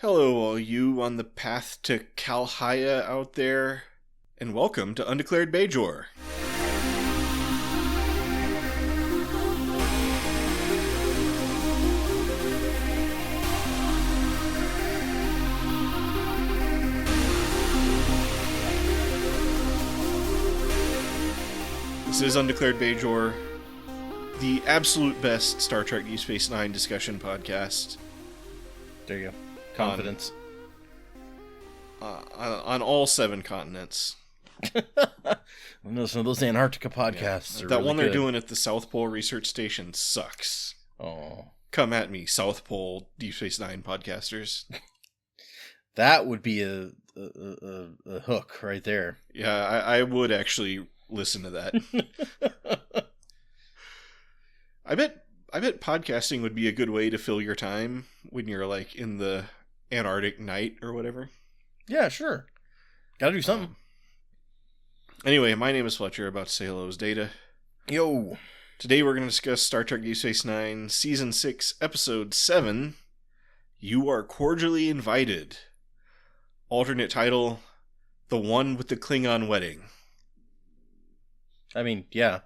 Hello, all you on the path to Kalhaya out there, and welcome to Undeclared Bajor. This is Undeclared Bajor, the absolute best Star Trek DS9 discussion podcast. There you go. Confidence. On all 7 continents. No, some of those Antarctica podcasts are that really one they're good. doing at the South Pole Research Station sucks. Oh, Come at me, South Pole Deep Space Nine podcasters. that would be a hook right there. Yeah, I would actually listen to that. I bet podcasting would be a good way to fill your time when you're like in the Antarctic night or whatever. Yeah, sure. Gotta do something. Anyway, my name is Fletcher. About to say hello is Data. Yo. Today we're going to discuss Star Trek Deep Space Nine, Season 6, Episode 7, You Are Cordially Invited. Alternate title, The One with the Klingon Wedding. I mean, yeah.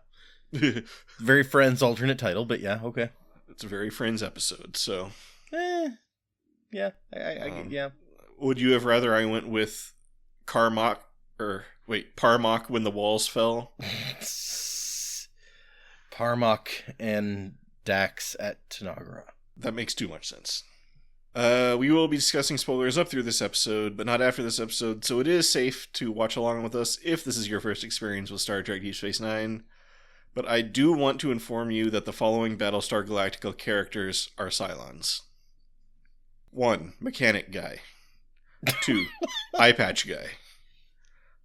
Very Friends alternate title, but yeah, okay. It's a very Friends episode, so... Yeah, yeah. Would you have rather I went with Parmok when the walls fell? Parmok and Dax at Tanagra. That makes too much sense. We will be discussing spoilers up through this episode, but not after this episode, so it is safe to watch along with us if this is your first experience with Star Trek Deep Space Nine. But I do want to inform you that the following Battlestar Galactica characters are Cylons. 1. Mechanic Guy. 2. Eye Patch Guy.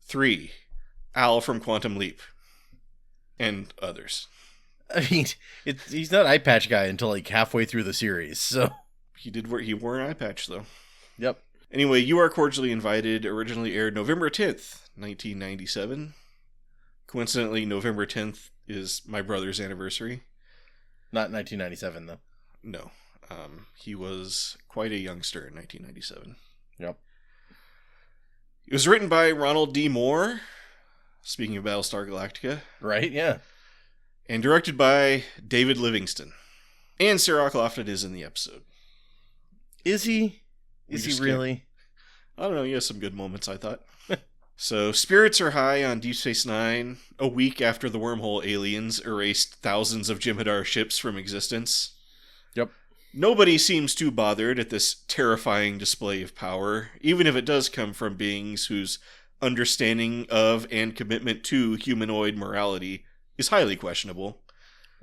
3. Al from Quantum Leap. And others. I mean, he's not Eye Patch Guy until like halfway through the series, so... He wore an eye patch, though. Yep. Anyway, You Are Cordially Invited originally aired November 10th, 1997. Coincidentally, November 10th is my brother's anniversary. Not 1997, though. No. He was quite a youngster in 1997. Yep. It was written by Ronald D. Moore, speaking of Battlestar Galactica. Right, yeah. And directed by David Livingston. And Sarah Lofted is in the episode. Is he? Is he really? I don't know, he has some good moments, I thought. So, spirits are high on Deep Space Nine, a week after the wormhole aliens erased thousands of Jem'Hadar ships from existence. Yep. Nobody seems too bothered at this terrifying display of power, even if it does come from beings whose understanding of and commitment to humanoid morality is highly questionable.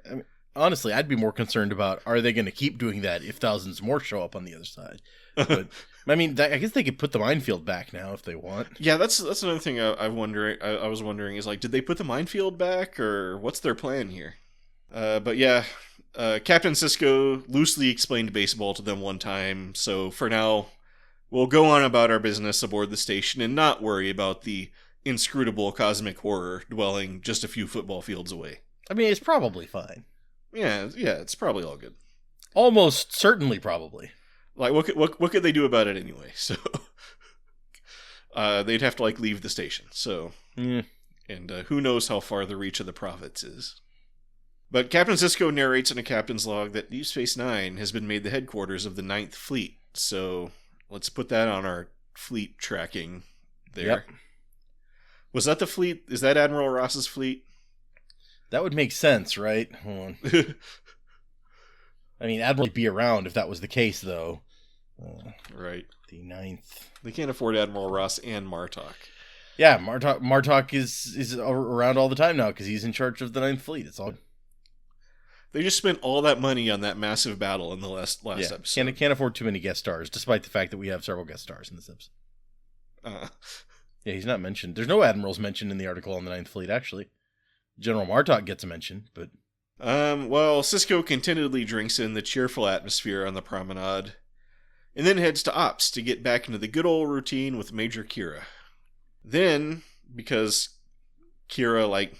I mean, honestly, I'd be more concerned about, are they going to keep doing that if thousands more show up on the other side? But, I mean, I guess they could put the minefield back now if they want. Yeah, that's another thing I was wondering is, like, did they put the minefield back, or what's their plan here? But yeah, Captain Sisko loosely explained baseball to them one time, so for now, we'll go on about our business aboard the station and not worry about the inscrutable cosmic horror dwelling just a few football fields away. I mean, it's probably fine. Yeah, it's probably all good. Almost certainly probably. Like, what could they do about it anyway? So, they'd have to, like, leave the station, so... Mm. And who knows how far the reach of the prophets is. But Captain Sisko narrates in a captain's log that Deep Space Nine has been made the headquarters of the Ninth Fleet, so let's put that on our fleet tracking there. Yep. Was that the fleet? Is that Admiral Ross's fleet? That would make sense, right? Hold on. I mean, Admiral would be around if that was the case, though. Right. The Ninth. They can't afford Admiral Ross and Martok. Yeah, Martok is around all the time now because he's in charge of the Ninth Fleet. It's all. They just spent all that money on that massive battle in the last episode. Can't afford too many guest stars, despite the fact that we have several guest stars in this episode. Yeah, he's not mentioned. There's no admirals mentioned in the article on the Ninth Fleet, actually. General Martok gets a mention, but... Well, Sisko contentedly drinks in the cheerful atmosphere on the promenade, and then heads to Ops to get back into the good old routine with Major Kira. Then, because Kira,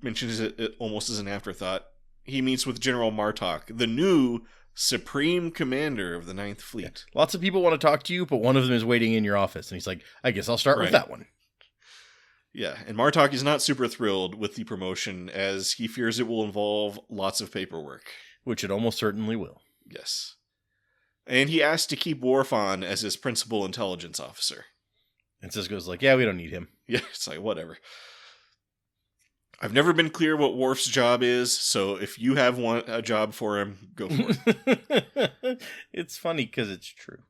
mentions it almost as an afterthought, he meets with General Martok, the new Supreme Commander of the Ninth Fleet. Yeah. Lots of people want to talk to you, but one of them is waiting in your office. And he's like, I guess I'll start with that one. Yeah, and Martok is not super thrilled with the promotion, as he fears it will involve lots of paperwork. Which it almost certainly will. Yes. And he asked to keep Worf on as his principal intelligence officer. And Sisko's like, yeah, we don't need him. Yeah, it's like, whatever. I've never been clear what Worf's job is, so if you have a job for him, go for it. It's funny because it's true.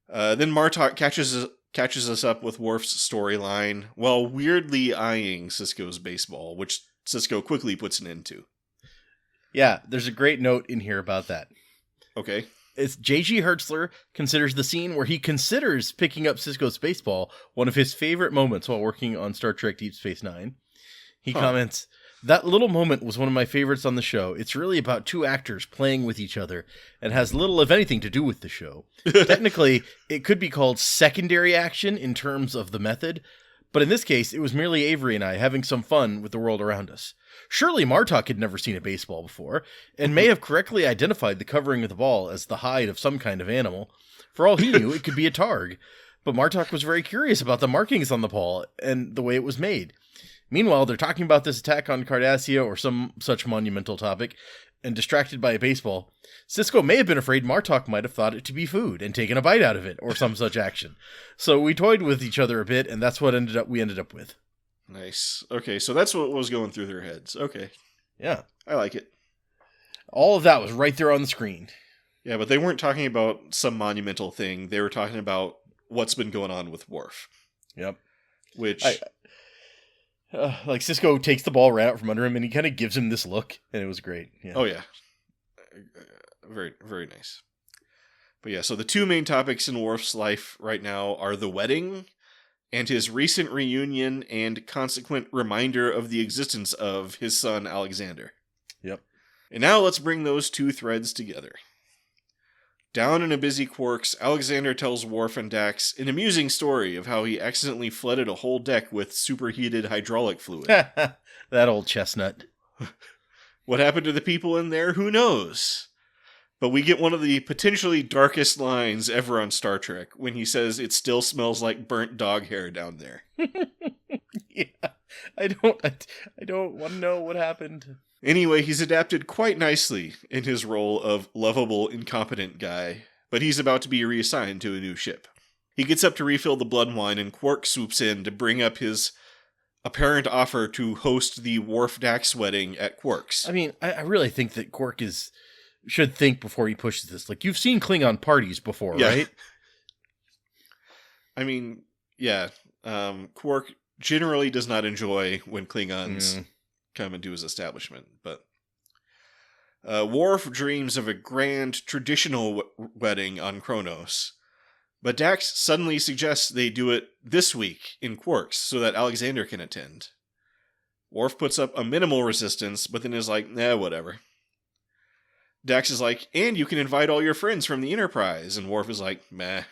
Then Martok catches us up with Worf's storyline while weirdly eyeing Sisko's baseball, which Sisko quickly puts an end to. Yeah, there's a great note in here about that. Okay. It's J.G. Hertzler considers the scene where he considers picking up Sisko's baseball one of his favorite moments while working on Star Trek Deep Space Nine. He comments, that little moment was one of my favorites on the show. It's really about two actors playing with each other and has little, if anything, to do with the show. Technically, it could be called secondary action in terms of the method, but in this case, it was merely Avery and I having some fun with the world around us. Surely Martok had never seen a baseball before, and may have correctly identified the covering of the ball as the hide of some kind of animal. For all he knew, it could be a targ. But Martok was very curious about the markings on the ball and the way it was made. Meanwhile, they're talking about this attack on Cardassia or some such monumental topic, and distracted by a baseball. Sisko may have been afraid Martok might have thought it to be food and taken a bite out of it, or some such action. So we toyed with each other a bit, and that's what we ended up with. Nice. Okay, so that's what was going through their heads. Okay. Yeah. I like it. All of that was right there on the screen. Yeah, but they weren't talking about some monumental thing. They were talking about what's been going on with Worf. Yep. Which... like Sisko takes the ball right out from under him, and he kind of gives him this look, and it was great. Yeah. Oh yeah, very very nice. But yeah, so the two main topics in Worf's life right now are the wedding and his recent reunion and consequent reminder of the existence of his son Alexander. Yep. And now let's bring those two threads together. Down in a busy Quarks, Alexander tells Worf and Dax an amusing story of how he accidentally flooded a whole deck with superheated hydraulic fluid. That old chestnut. What happened to the people in there? Who knows? But we get one of the potentially darkest lines ever on Star Trek when he says it still smells like burnt dog hair down there. Yeah, I don't want to know what happened. Anyway, he's adapted quite nicely in his role of lovable, incompetent guy, but he's about to be reassigned to a new ship. He gets up to refill the blood wine, and Quark swoops in to bring up his apparent offer to host the Worf-Dax wedding at Quark's. I mean, I really think that Quark should think before he pushes this. Like, you've seen Klingon parties before, right? I mean, yeah. Quark generally does not enjoy when Klingons... come into his establishment, but Worf dreams of a grand traditional wedding on Kronos, but Dax suddenly suggests they do it this week in Quarks so that Alexander can attend. Worf puts up a minimal resistance, but then is like, nah, whatever. Dax is like, and you can invite all your friends from the Enterprise, and Worf is like, meh.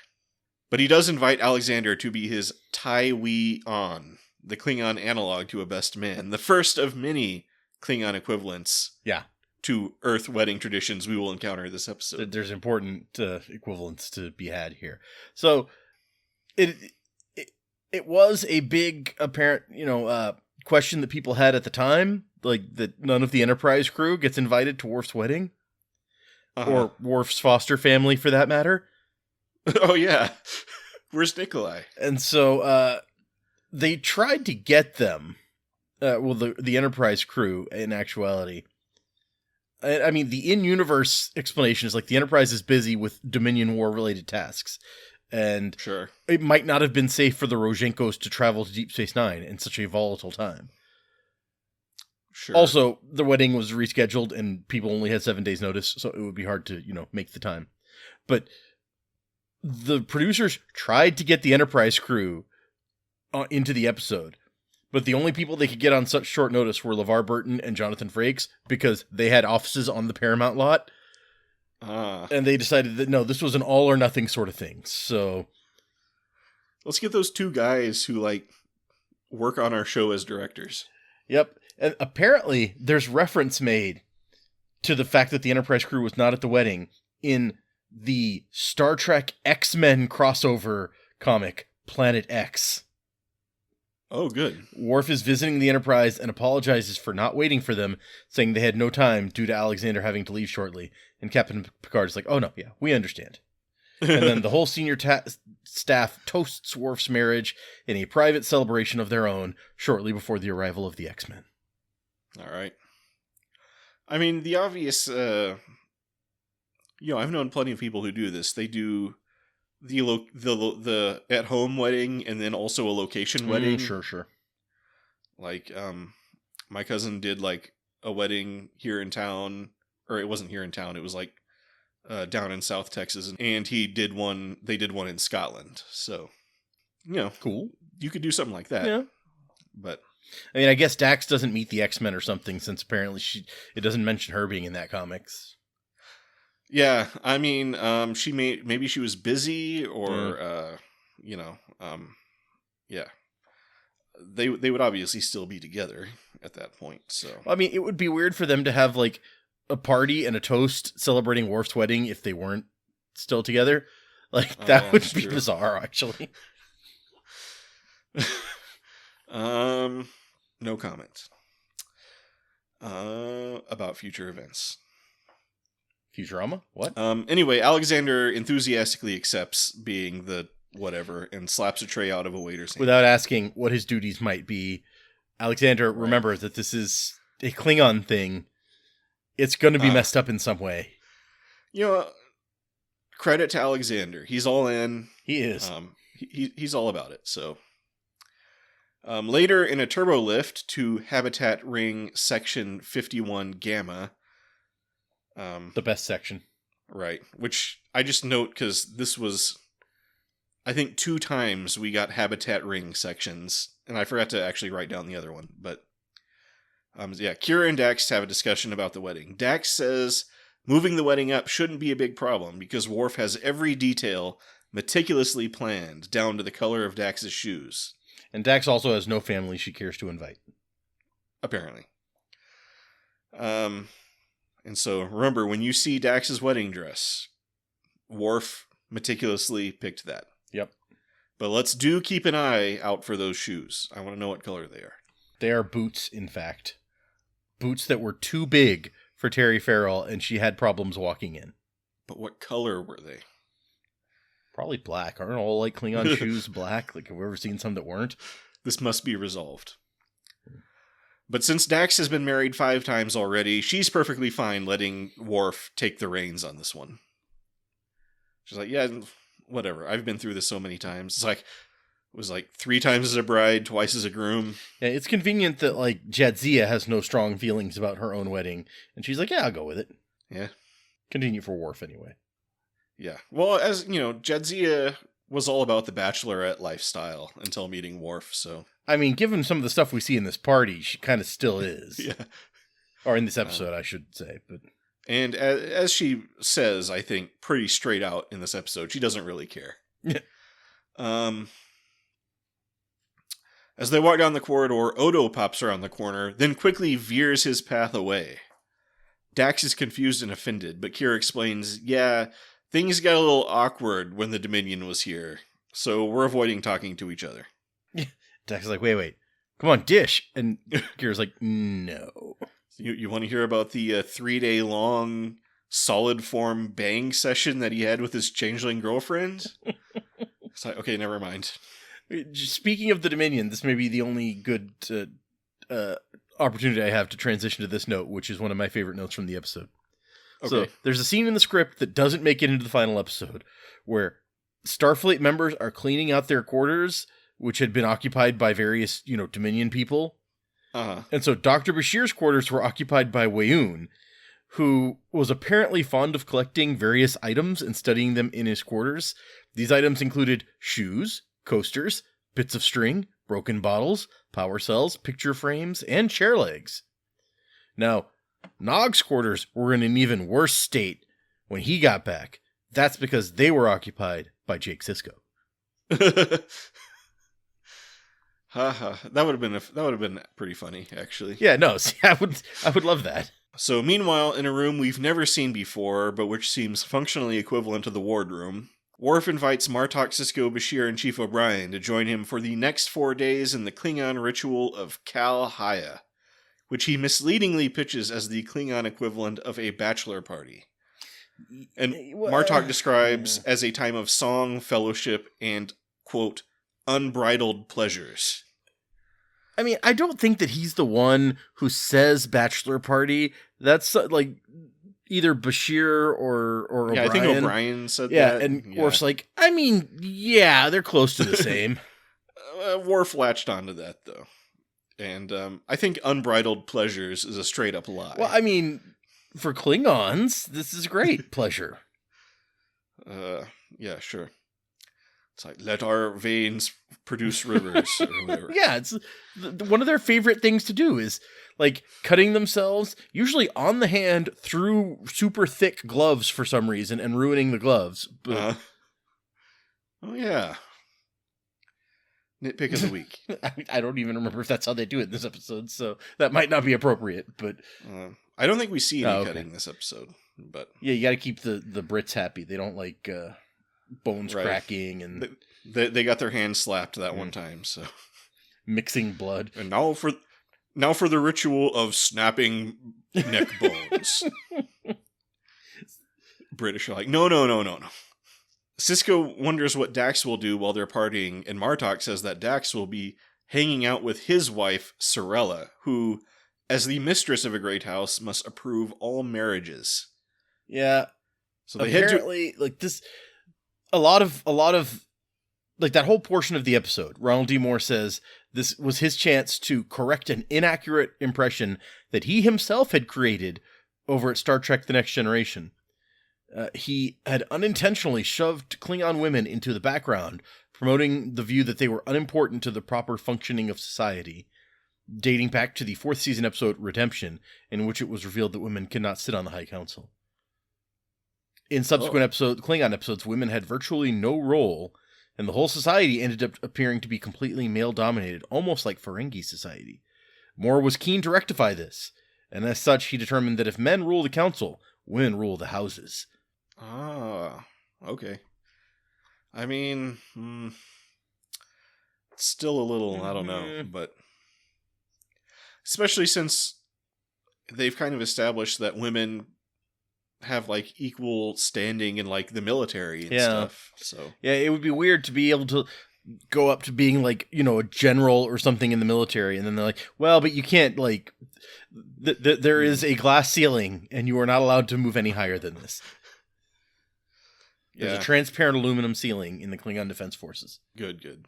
But he does invite Alexander to be his Tai-Wee-On, the Klingon analog to a best man, the first of many Klingon equivalents to Earth wedding traditions we will encounter this episode. There's important equivalents to be had here. So it was a big apparent, question that people had at the time, like that none of the Enterprise crew gets invited to Worf's wedding, or Worf's foster family for that matter. Oh yeah, where's Nikolai? And so they tried to get them, the Enterprise crew, in actuality. I mean, the in-universe explanation is like the Enterprise is busy with Dominion War-related tasks. And sure, it might not have been safe for the Rozhenkos to travel to Deep Space Nine in such a volatile time. Sure. Also, the wedding was rescheduled and people only had 7 days notice, so it would be hard to, make the time. But the producers tried to get the Enterprise crew into the episode, but the only people they could get on such short notice were LeVar Burton and Jonathan Frakes because they had offices on the Paramount lot. And they decided that, no, this was an all or nothing sort of thing. So let's get those two guys who work on our show as directors. Yep. And apparently there's reference made to the fact that the Enterprise crew was not at the wedding in the Star Trek X-Men crossover comic, Planet X. Oh, good. Worf is visiting the Enterprise and apologizes for not waiting for them, saying they had no time due to Alexander having to leave shortly. And Captain Picard is like, oh no, yeah, we understand. And then the whole senior staff toasts Worf's marriage in a private celebration of their own shortly before the arrival of the X-Men. All right. I mean, the obvious, I've known plenty of people who do this. They do the at-home wedding and then also a location wedding. Sure. Like, my cousin did, like, a wedding here in town, or it wasn't here in town, it was, like, down in South Texas, and they did one in Scotland. So, cool. You could do something like that. Yeah. But I mean, I guess Dax doesn't meet the X-Men or something, since apparently it doesn't mention her being in that comics. Yeah, I mean, maybe she was busy, or yeah, they would obviously still be together at that point. So I mean, it would be weird for them to have like a party and a toast celebrating Worf's wedding if they weren't still together. Like that would be bizarre, actually. No comment. About future events. Futurama? What? Anyway, Alexander enthusiastically accepts being the whatever and slaps a tray out of a waiter's hand. Without asking what his duties might be. Alexander remembers that this is a Klingon thing. It's going to be messed up in some way. Credit to Alexander. He's all in. He is. He's all about it. So, later in a turbo lift to Habitat Ring Section 51 Gamma. The best section. Right. Which I just note because this was, I think, 2 times we got Habitat Ring sections. And I forgot to actually write down the other one. But, Kira and Dax have a discussion about the wedding. Dax says moving the wedding up shouldn't be a big problem because Worf has every detail meticulously planned down to the color of Dax's shoes. And Dax also has no family she cares to invite. Apparently. And so, remember, when you see Dax's wedding dress, Worf meticulously picked that. Yep. But let's keep an eye out for those shoes. I want to know what color they are. They are boots, in fact. Boots that were too big for Terry Farrell, and she had problems walking in. But what color were they? Probably black. Aren't all like Klingon shoes black? Like, have we ever seen some that weren't? This must be resolved. But since Dax has been married 5 times already, she's perfectly fine letting Worf take the reins on this one. She's like, yeah, whatever. I've been through this so many times. It was like 3 times as a bride, twice as a groom. Yeah, it's convenient that, like, Jadzia has no strong feelings about her own wedding. And she's like, yeah, I'll go with it. Yeah. Convenient for Worf, anyway. Yeah. Well, as, Jadzia was all about the bachelorette lifestyle until meeting Worf, so... I mean, given some of the stuff we see in this party, she kind of still is. Yeah. Or in this episode, I should say. But and as she says, I think, pretty straight out in this episode, she doesn't really care. Yeah. As they walk down the corridor, Odo pops around the corner, then quickly veers his path away. Dax is confused and offended, but Kira explains, yeah, things got a little awkward when the Dominion was here, so we're avoiding talking to each other. Dax is like, wait, come on, dish. And Kira's like, no. You want to hear about the 3-day-long solid form bang session that he had with his changeling girlfriend? It's like, okay, never mind. Speaking of the Dominion, this may be the only good opportunity I have to transition to this note, which is one of my favorite notes from the episode. Okay. So there's a scene in the script that doesn't make it into the final episode where Starfleet members are cleaning out their quarters, which had been occupied by various, Dominion people. Uh-huh. And so Dr. Bashir's quarters were occupied by Weyoun, who was apparently fond of collecting various items and studying them in his quarters. These items included shoes, coasters, bits of string, broken bottles, power cells, picture frames, and chair legs. Now, Nog's quarters were in an even worse state when he got back. That's because they were occupied by Jake Sisko. Haha, that would have been pretty funny, actually. Yeah, no, see, I would love that. So meanwhile, in a room we've never seen before, but which seems functionally equivalent to the wardroom, Worf invites Martok, Sisko, Bashir, and Chief O'Brien to join him for the next 4 days in the Klingon ritual of Kal Haya, which he misleadingly pitches as the Klingon equivalent of a bachelor party. And Martok describes as a time of song, fellowship, and, quote, unbridled pleasures. I mean, I don't think that he's the one who says bachelor party. That's like either Bashir or O'Brien. Yeah, I think O'Brien said that. Yeah, and Worf's like, I mean, yeah, they're close to the same. Worf latched onto that, though. And I think unbridled pleasures is a straight up lie. Well, I mean, for Klingons, this is great pleasure. Yeah, sure. It's like, let our veins produce rivers or whatever. Yeah, it's one of their favorite things to do is like cutting themselves, usually on the hand through super thick gloves for some reason and ruining the gloves. Oh, yeah. Nitpick of the week. I don't even remember if that's how they do it in this episode, so that might not be appropriate, but... I don't think we see any cutting this episode, but... Yeah, you gotta keep the Brits happy. They don't like... bones cracking and they got their hands slapped that one time, so mixing blood. And now for the ritual of snapping neck bones. British are like, no. Sisko wonders what Dax will do while they're partying, and Martok says that Dax will be hanging out with his wife Sorella, who, as the mistress of a great house, must approve all marriages. Yeah. So they apparently like this. A lot of like that whole portion of the episode, Ronald D. Moore says this was his chance to correct an inaccurate impression that he himself had created over at Star Trek The Next Generation. He had unintentionally shoved Klingon women into the background, promoting the view that they were unimportant to the proper functioning of society, dating back to the 4th season episode Redemption, in which it was revealed that women cannot sit on the High Council. In subsequent Klingon episodes, women had virtually no role, and the whole society ended up appearing to be completely male-dominated, almost like Ferengi society. Moore was keen to rectify this, and as such, he determined that if men rule the council, women rule the houses. Ah, okay. I mean, it's still a little, I don't know, but... Especially since they've kind of established that women... have like equal standing in like the military and stuff. So yeah, it would be weird to be able to go up to being like, you know, a general or something in the military, and then they're like, well, but you can't like there is a glass ceiling and you are not allowed to move any higher than this. There's a transparent aluminum ceiling in the Klingon Defense Forces. Good.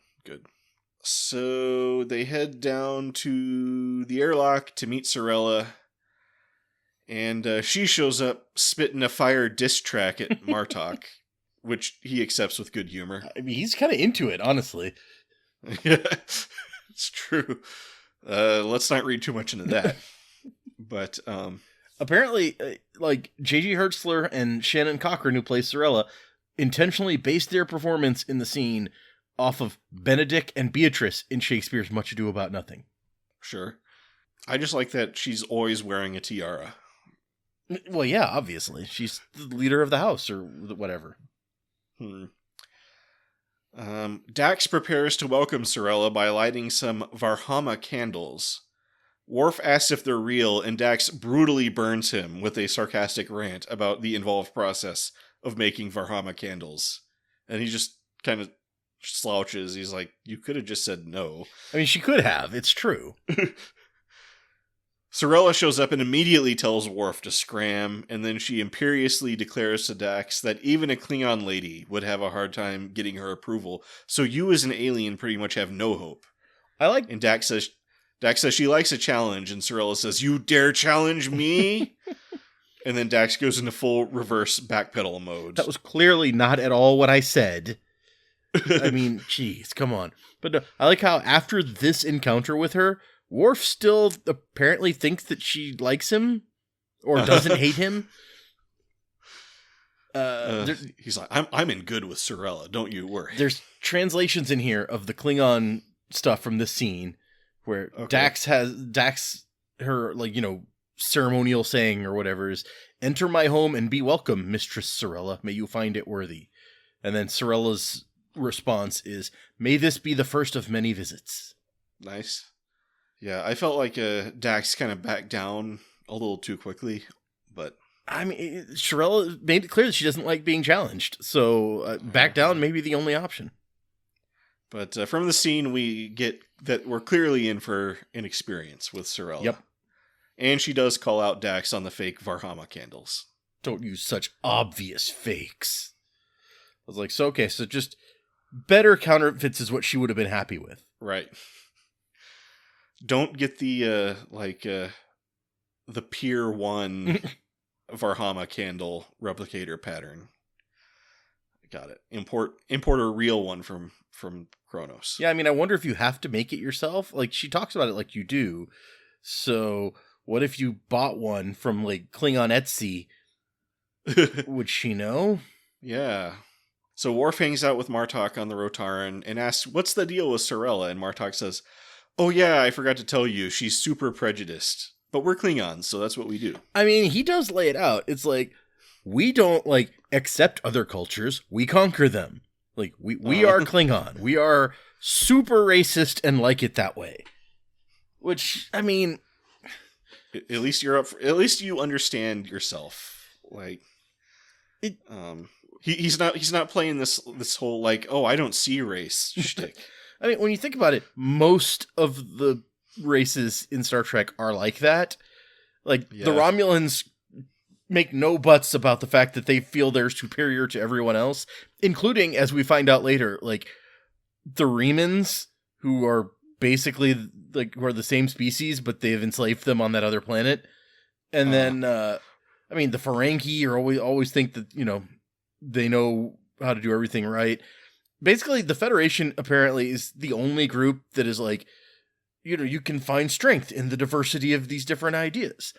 So they head down to the airlock to meet Sorella. And she shows up spitting a fire diss track at Martok, which he accepts with good humor. I mean, he's kind of into it, honestly. Yeah, it's true. Let's not read too much into that. But apparently, like J.G. Hertzler and Shannon Cochran, who plays Sorella, intentionally based their performance in the scene off of Benedict and Beatrice in Shakespeare's Much Ado About Nothing. Sure. I just like that she's always wearing a tiara. Well, yeah, obviously. She's the leader of the house, or whatever. Dax prepares to welcome Sorella by lighting some Varhama candles. Worf asks if they're real, and Dax brutally burns him with a sarcastic rant about the involved process of making Varhama candles. And he just kind of slouches. He's like, you could have just said no. I mean, she could have. It's true. Sorella shows up and immediately tells Worf to scram, and then she imperiously declares to Dax that even a Klingon lady would have a hard time getting her approval, so you as an alien pretty much have no hope. And Dax says she likes a challenge, and Sorella says, you dare challenge me? And then Dax goes into full reverse backpedal mode. That was clearly not at all what I said. I mean, geez, come on. But no, I like how after this encounter with her, Worf still apparently thinks that she likes him or doesn't hate him. He's like, I'm in good with Sorella, don't you worry. There's translations in here of the Klingon stuff from this scene where Dax, her, like, you know, ceremonial saying or whatever is, "Enter my home and be welcome, Mistress Sorella. May you find it worthy." And then Sorella's response is, "May this be the first of many visits." Nice. Yeah, I felt like Dax kind of backed down a little too quickly, but... I mean, Sorella made it clear that she doesn't like being challenged, so back down may be the only option. But from the scene, we get that we're clearly in for an experience with Sorella. Yep. And she does call out Dax on the fake Varhama candles. Don't use such obvious fakes. I was like, so just better counterfeits is what she would have been happy with. Right. Don't get the Pier 1 Varhama candle replicator pattern. Got it. Import a real one from Kronos. Yeah, I mean, I wonder if you have to make it yourself. Like, she talks about it like you do. So, what if you bought one from, like, Klingon Etsy? Would she know? Yeah. So Worf hangs out with Martok on the Rotaran and asks, "What's the deal with Sorella?" And Martok says, "Oh yeah, I forgot to tell you, she's super prejudiced. But we're Klingons, so that's what we do." I mean, he does lay it out. It's like, we don't, like, accept other cultures. We conquer them. Like, we are Klingon. We are super racist and like it that way. Which, I mean... At least you're up for, at least you understand yourself. Like... He's not playing this whole, like, oh, I don't see race shtick. I mean, when you think about it, most of the races in Star Trek are like that. Like, the Romulans make no buts about the fact that they feel they're superior to everyone else, including, as we find out later, like, the Remans, who are basically, like, who are the same species, but they've enslaved them on that other planet. And then, I mean, the Ferengi are always think that, you know, they know how to do everything right. Basically, the Federation apparently is the only group that is like, you know, you can find strength in the diversity of these different ideas.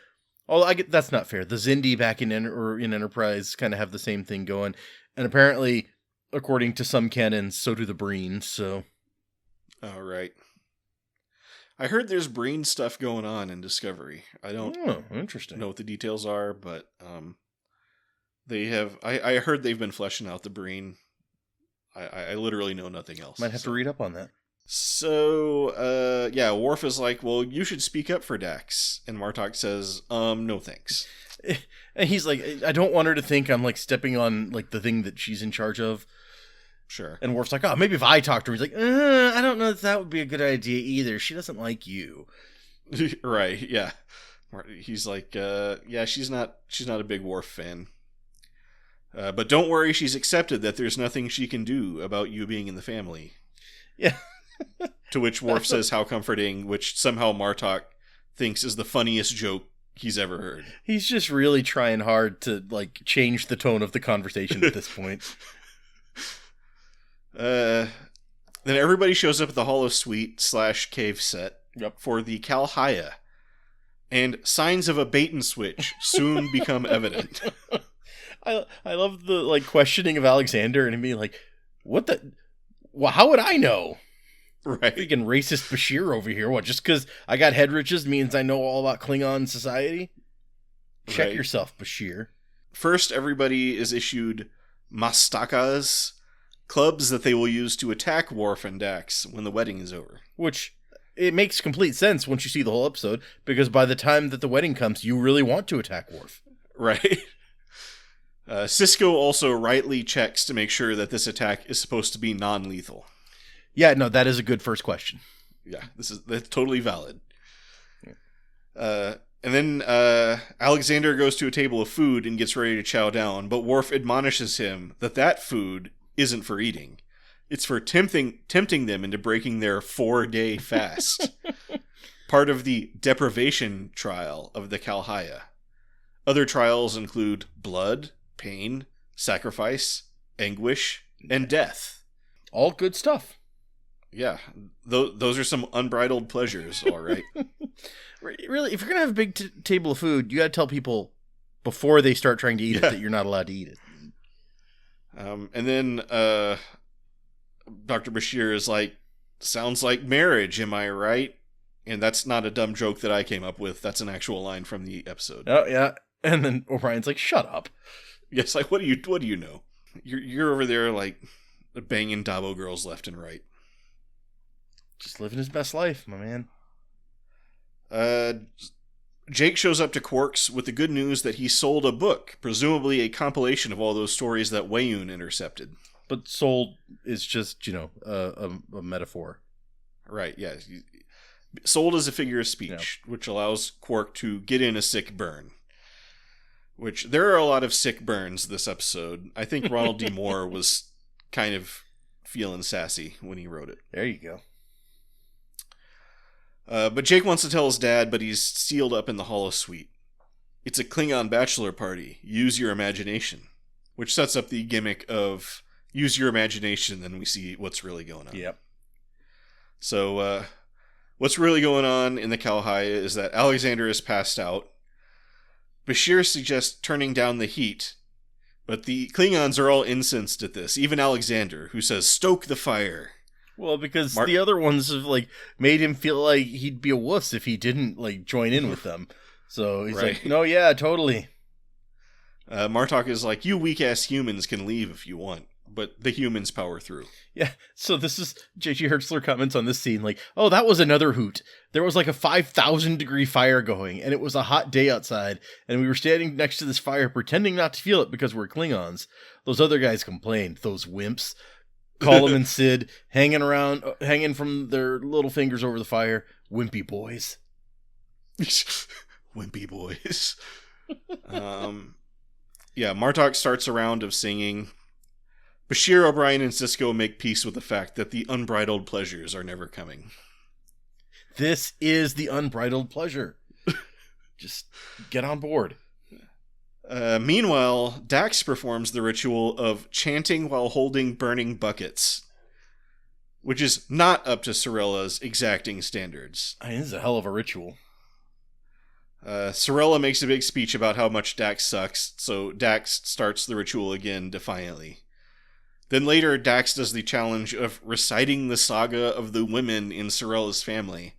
Although that's not fair. The Xindi back in Enterprise kind of have the same thing going. And apparently, according to some canons, so do the Breens, so... Oh, right. I heard there's Breen stuff going on in Discovery. I don't interesting. know what the details are, but they have... I heard they've been fleshing out the Breen. I literally know nothing else. Might have to read up on that. So, Worf is like, "Well, you should speak up for Dax." And Martok says, "No thanks." And he's like, "I don't want her to think I'm, like, stepping on, like, the thing that she's in charge of." Sure. And Worf's like, "Oh, maybe if I talk to her." He's like, "I don't know if that would be a good idea either. She doesn't like you." Right, yeah. He's like, she's not a big Worf fan. But don't worry, she's accepted that there's nothing she can do about you being in the family. Yeah. To which Worf says, "How comforting," which somehow Martok thinks is the funniest joke he's ever heard. He's just really trying hard to, like, change the tone of the conversation at this point. Then everybody shows up at the Hollow Suite / cave set for the Kalhaya. And signs of a bait and switch soon become evident. I love the, like, questioning of Alexander and him being like, "What the... Well, how would I know?" Right. Freaking racist Bashir over here. What, just because I got head riches means I know all about Klingon society? Check yourself, Bashir. First, everybody is issued mastakas, clubs that they will use to attack Worf and Dax when the wedding is over. Which, it makes complete sense once you see the whole episode, because by the time that the wedding comes, you really want to attack Worf. Right. Sisko also rightly checks to make sure that this attack is supposed to be non-lethal. Yeah, no, that is a good first question. Yeah, that's totally valid. And then Alexander goes to a table of food and gets ready to chow down, but Worf admonishes him that food isn't for eating. It's for tempting them into breaking their 4-day fast. Part of the deprivation trial of the Kalhaya. Other trials include blood, pain, sacrifice, anguish, and death. All good stuff. Yeah, those are some unbridled pleasures, all right. Really, if you're going to have a big table of food, you got to tell people before they start trying to eat it that you're not allowed to eat it. And then Dr. Bashir is like, "Sounds like marriage, am I right?" And that's not a dumb joke that I came up with. That's an actual line from the episode. Oh, yeah. And then O'Brien's like, shut up. Yes, like, what do you know? You're over there, like, banging Dabo girls left and right. Just living his best life, my man. Jake shows up to Quark's with the good news that he sold a book, presumably a compilation of all those stories that Wayun intercepted. But sold is just, a metaphor. Right, yeah. Sold as a figure of speech, which allows Quark to get in a sick burn. Which, there are a lot of sick burns this episode. I think Ronald D. Moore was kind of feeling sassy when he wrote it. There you go. But Jake wants to tell his dad, but he's sealed up in the Hollow Suite. It's a Klingon bachelor party. Use your imagination. Which sets up the gimmick of use your imagination, then we see what's really going on. Yep. So, what's really going on in the Kalhaya is that Alexander is passed out. Bashir suggests turning down the heat, but the Klingons are all incensed at this, even Alexander, who says, stoke the fire. Well, because the other ones have, made him feel like he'd be a wuss if he didn't, join in with them. So he's like, no, yeah, totally. Martok is like, you weak-ass humans can leave if you want, but the humans power through. Yeah, so this is, J.G. Hertzler comments on this scene, oh, that was another hoot. There was a 5,000-degree fire going, and it was a hot day outside, and we were standing next to this fire pretending not to feel it because we're Klingons. Those other guys complained, those wimps. Colum and Sid hanging from their little fingers over the fire. Wimpy boys. Wimpy boys. Yeah, Martok starts a round of singing. Bashir, O'Brien, and Sisko make peace with the fact that the unbridled pleasures are never coming. This is the unbridled pleasure. Just get on board. Meanwhile, Dax performs the ritual of chanting while holding burning buckets, which is not up to Sorella's exacting standards. This is a hell of a ritual. Sorella makes a big speech about how much Dax sucks, so Dax starts the ritual again defiantly. Then later, Dax does the challenge of reciting the saga of the women in Sorella's family,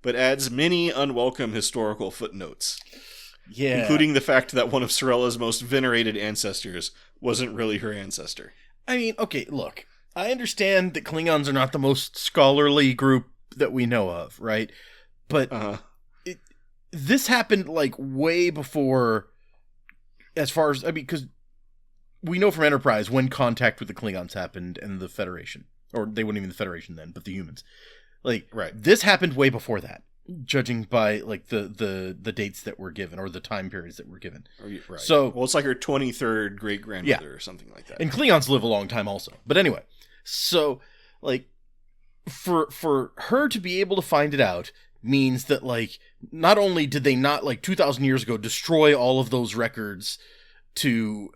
but adds many unwelcome historical footnotes. Yeah. Including the fact that one of Sorella's most venerated ancestors wasn't really her ancestor. I mean, okay, look. I understand that Klingons are not the most scholarly group that we know of, right? But this happened, way before, as far as, because we know from Enterprise when contact with the Klingons happened and the Federation. Or they weren't even the Federation then, but the humans. Right. This happened way before that. Judging by the dates that were given or the time periods that were given. Right. So, it's like her 23rd great grandmother or something like that. And Klingons live a long time also. But anyway, so for her to be able to find it out means that not only did they not 2,000 years ago destroy all of those records to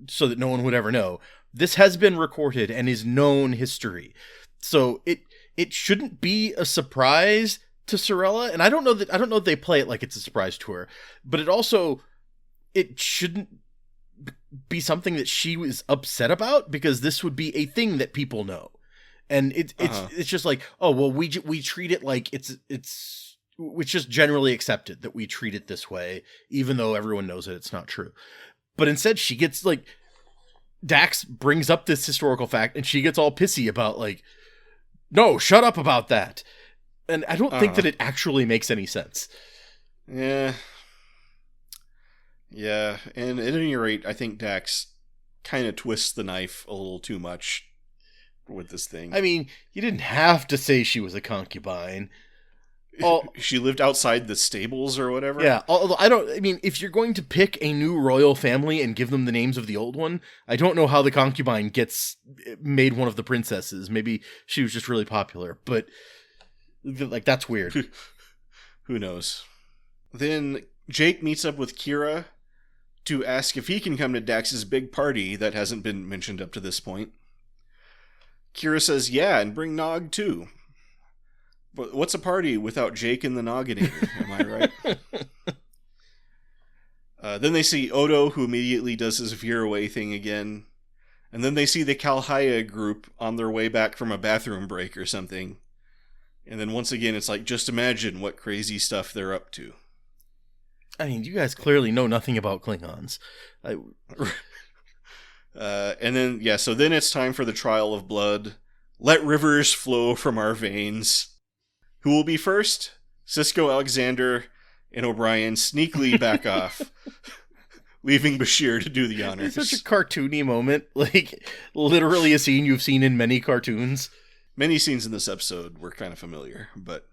so that no one would ever know. This has been recorded and is known history. So it shouldn't be a surprise to Sorella, and I don't know that they play it like it's a surprise to her, but it shouldn't be something that she was upset about, because this would be a thing that people know, and it's just oh well, we treat it like it's just generally accepted that we treat it this way, even though everyone knows that it's not true. But instead, she gets Dax brings up this historical fact, and she gets all pissy about no, shut up about that. And I don't think that it actually makes any sense. Yeah. Yeah, and at any rate, I think Dax kind of twists the knife a little too much with this thing. I mean, you didn't have to say she was a concubine. She lived outside the stables or whatever? Yeah, although if you're going to pick a new royal family and give them the names of the old one, I don't know how the concubine gets made one of the princesses. Maybe she was just really popular, but that's weird. Who knows? Then Jake meets up with Kira to ask if he can come to Dax's big party that hasn't been mentioned up to this point. Kira says yeah, and bring Nog too. But what's a party without Jake and the Nogginator? Am I right? Then they see Odo, who immediately does his veer away thing again. And then they see the Kalhaya group on their way back from a bathroom break or something. And then once again, it's like, just imagine what crazy stuff they're up to. I mean, you guys clearly know nothing about Klingons. And then, so then it's time for the trial of blood. Let rivers flow from our veins. Who will be first? Sisko, Alexander, and O'Brien sneakily back off, leaving Bashir to do the honors. It's such a cartoony moment. Like, literally a scene you've seen in many cartoons. Many scenes in this episode were kind of familiar, but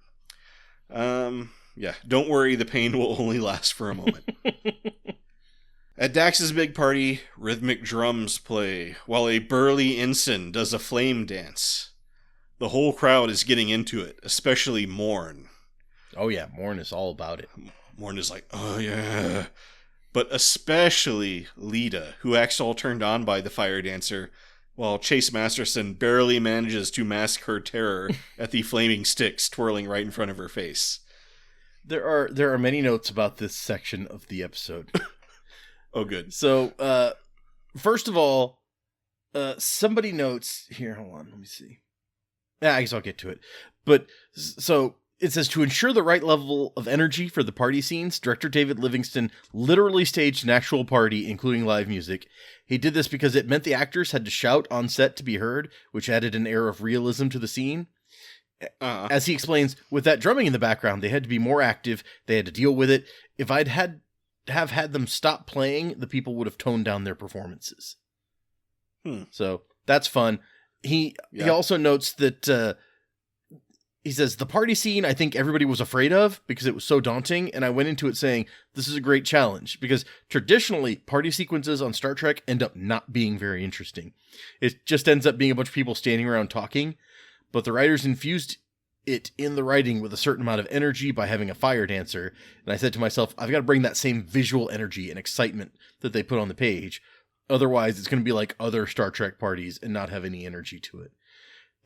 don't worry, the pain will only last for a moment. At Dax's big party, rhythmic drums play, while a burly ensign does a flame dance. The whole crowd is getting into it, especially Morn. Oh yeah, Morn is all about it. Morn is like, oh yeah. But especially Lita, who acts all turned on by the fire dancer, while Chase Masterson barely manages to mask her terror at the flaming sticks twirling right in front of her face. There are many notes about this section of the episode. Oh, good. So, first of all, somebody notes here. Hold on, let me see. I guess I'll get to it. But so it says, to ensure the right level of energy for the party scenes, director David Livingston literally staged an actual party, including live music. He did this because it meant the actors had to shout on set to be heard, which added an air of realism to the scene. As he explains, with that drumming in the background, they had to be more active. They had to deal with it. If I'd had them stop playing, the people would have toned down their performances. So that's fun. He also notes that he says, the party scene I think everybody was afraid of because it was so daunting, and I went into it saying, this is a great challenge, because traditionally, party sequences on Star Trek end up not being very interesting. It just ends up being a bunch of people standing around talking, but the writers infused it in the writing with a certain amount of energy by having a fire dancer, and I said to myself, I've got to bring that same visual energy and excitement that they put on the page. Otherwise, it's going to be like other Star Trek parties and not have any energy to it.